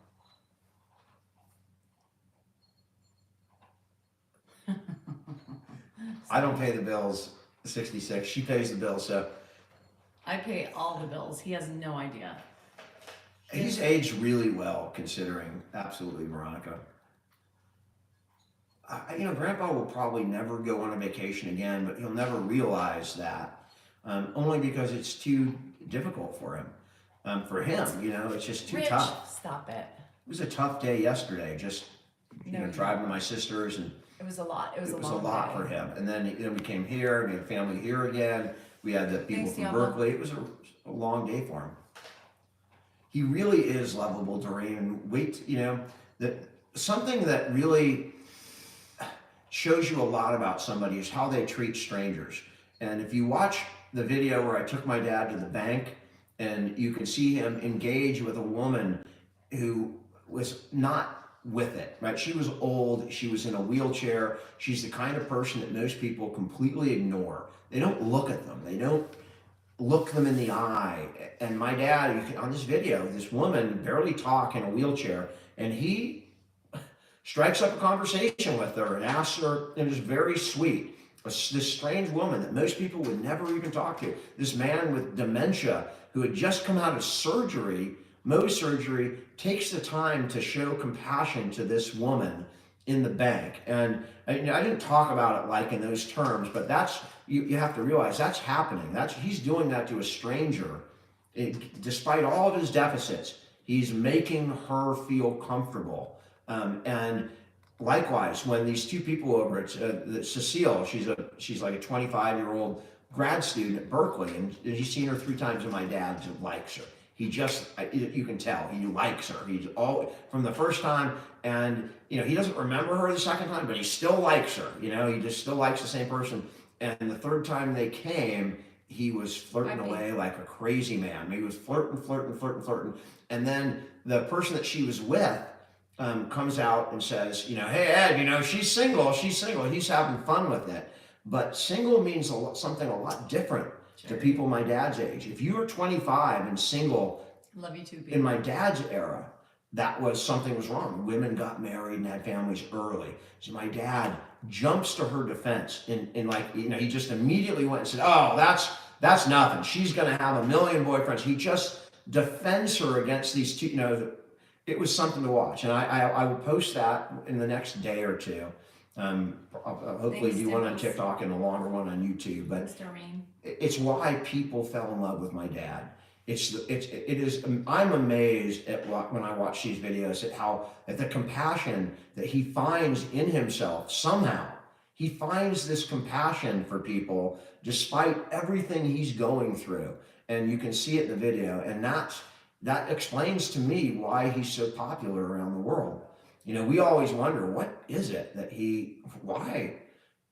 S2: I don't pay the bills. 66. She pays the bills. So
S4: I pay all the bills. He has no idea.
S2: he's aged really well, considering. Absolutely, Veronica. You know, Grandpa will probably never go on a vacation again, but he'll never realize that. Only because it's too difficult for him. For him, you know, it's just too
S4: Rich,
S2: tough.
S4: stop it.
S2: It was a tough day yesterday, just
S4: No,
S2: driving to my sister's, and
S4: It was a lot. It was
S2: it
S4: a
S2: was a
S4: long
S2: lot
S4: day.
S2: for him. And then we came here, we had family here again. We had the people
S4: Thanks,
S2: from
S4: Diablo.
S2: Berkeley. It was a long day for him. He really is lovable, Doreen. And wait, you know, something that really, shows you a lot about somebody is how they treat strangers. And if you watch the video where I took my dad to the bank, and you can see him engage with a woman who was not with it, right? She was old, she was in a wheelchair. She's the kind of person that most people completely ignore. They don't look at them. They don't look them in the eye. And my dad, you can, on this video, this woman barely talk in a wheelchair, and he strikes up a conversation with her and asks her, and it's very sweet. This strange woman that most people would never even talk to. This man with dementia who had just come out of surgery, Mohs surgery, takes the time to show compassion to this woman in the bank. And I didn't talk about it like in those terms, but that's, you have to realize that's happening. He's doing that to a stranger. Despite all of his deficits, he's making her feel comfortable. And likewise, when these two people over at Cecile, she's like a 25-year-old grad student at Berkeley, and he's seen her 3 times, and my dad likes her. He just, you can tell, he likes her. He's all from the first time, and he doesn't remember her the second time, but he still likes her. He just still likes the same person. And the 3rd time they came, he was flirting away like a crazy man. He was flirting. And then the person that she was with comes out and says, hey, Ed, she's single. He's having fun with it. But single means something a lot different to people my dad's age. If you were 25 and single,
S4: Love you too, baby.
S2: in my dad's era, something was wrong. Women got married and had families early. So my dad jumps to her defense he just immediately went and said, oh, that's nothing. She's going to have a million boyfriends. He just defends her against these two, it was something to watch. And I will post that in the next day or two. I'll hopefully do one on TikTok and a longer one on YouTube. But it's why people fell in love with my dad. I'm amazed at when I watch these videos at the compassion that he finds in himself. Somehow he finds this compassion for people despite everything he's going through, and you can see it in the video. And that explains to me why he's so popular around the world. We always wonder, what is it that why?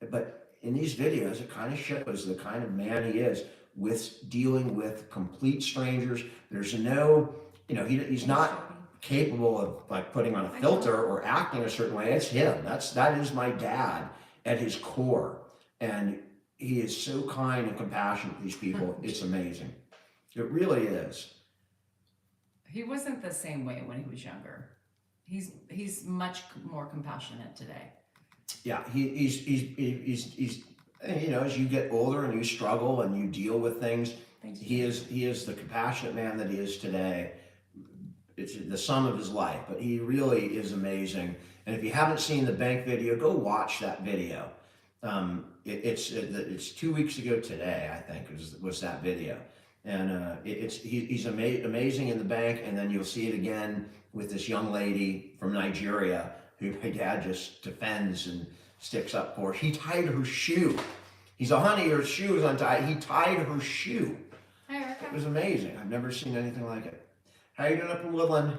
S2: But in these videos, it kind of shows the kind of man he is with dealing with complete strangers. There's no, he's not capable of putting on a filter or acting a certain way. It's him. That is my dad at his core. And he is so kind and compassionate to these people. It's amazing. It really is.
S4: He wasn't the same way when he was younger. He's much more compassionate today.
S2: Yeah, he's as you get older and you struggle and you deal with things, he is the compassionate man that he is today. It's the sum of his life, but he really is amazing. And if you haven't seen the bank video, go watch that video. It's 2 weeks ago today, I think, was that video. And he's amazing in the bank, and then you'll see it again with this young lady from Nigeria who my dad just defends and sticks up for. He tied her shoe. He's a honey, her shoe is untied. He tied her shoe.
S4: Hi, Erica.
S2: It was amazing. I've never seen anything like it. How you doing up in Woodland?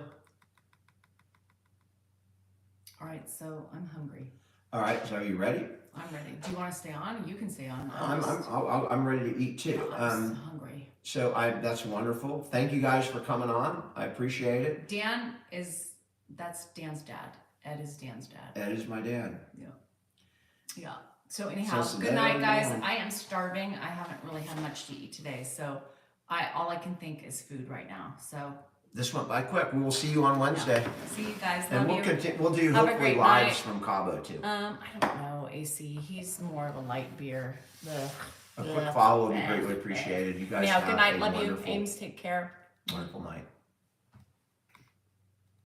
S4: All right, so I'm hungry.
S2: All right, so are you ready?
S4: I'm ready. Do you want to stay on? You can stay on.
S2: I'm ready to eat too.
S4: I'm hungry.
S2: So that's wonderful. Thank you guys for coming on. I appreciate it.
S4: That's Dan's dad. Ed is Dan's dad.
S2: Ed is my dad.
S4: Yeah. So anyhow, good night, guys. I am starving. I haven't really had much to eat today, so all I can think is food right now. So
S2: this went by quick. We will see you on Wednesday.
S4: See you guys.
S2: And
S4: Love you.
S2: We'll do
S4: Have a
S2: hopefully
S4: great
S2: lives
S4: night.
S2: from Cabo too.
S4: I don't know, AC. He's more of a light beer.
S2: A quick follow would be greatly appreciated. You guys have
S4: good night.
S2: a
S4: Love you.
S2: wonderful,
S4: Ames, take care.
S2: wonderful night.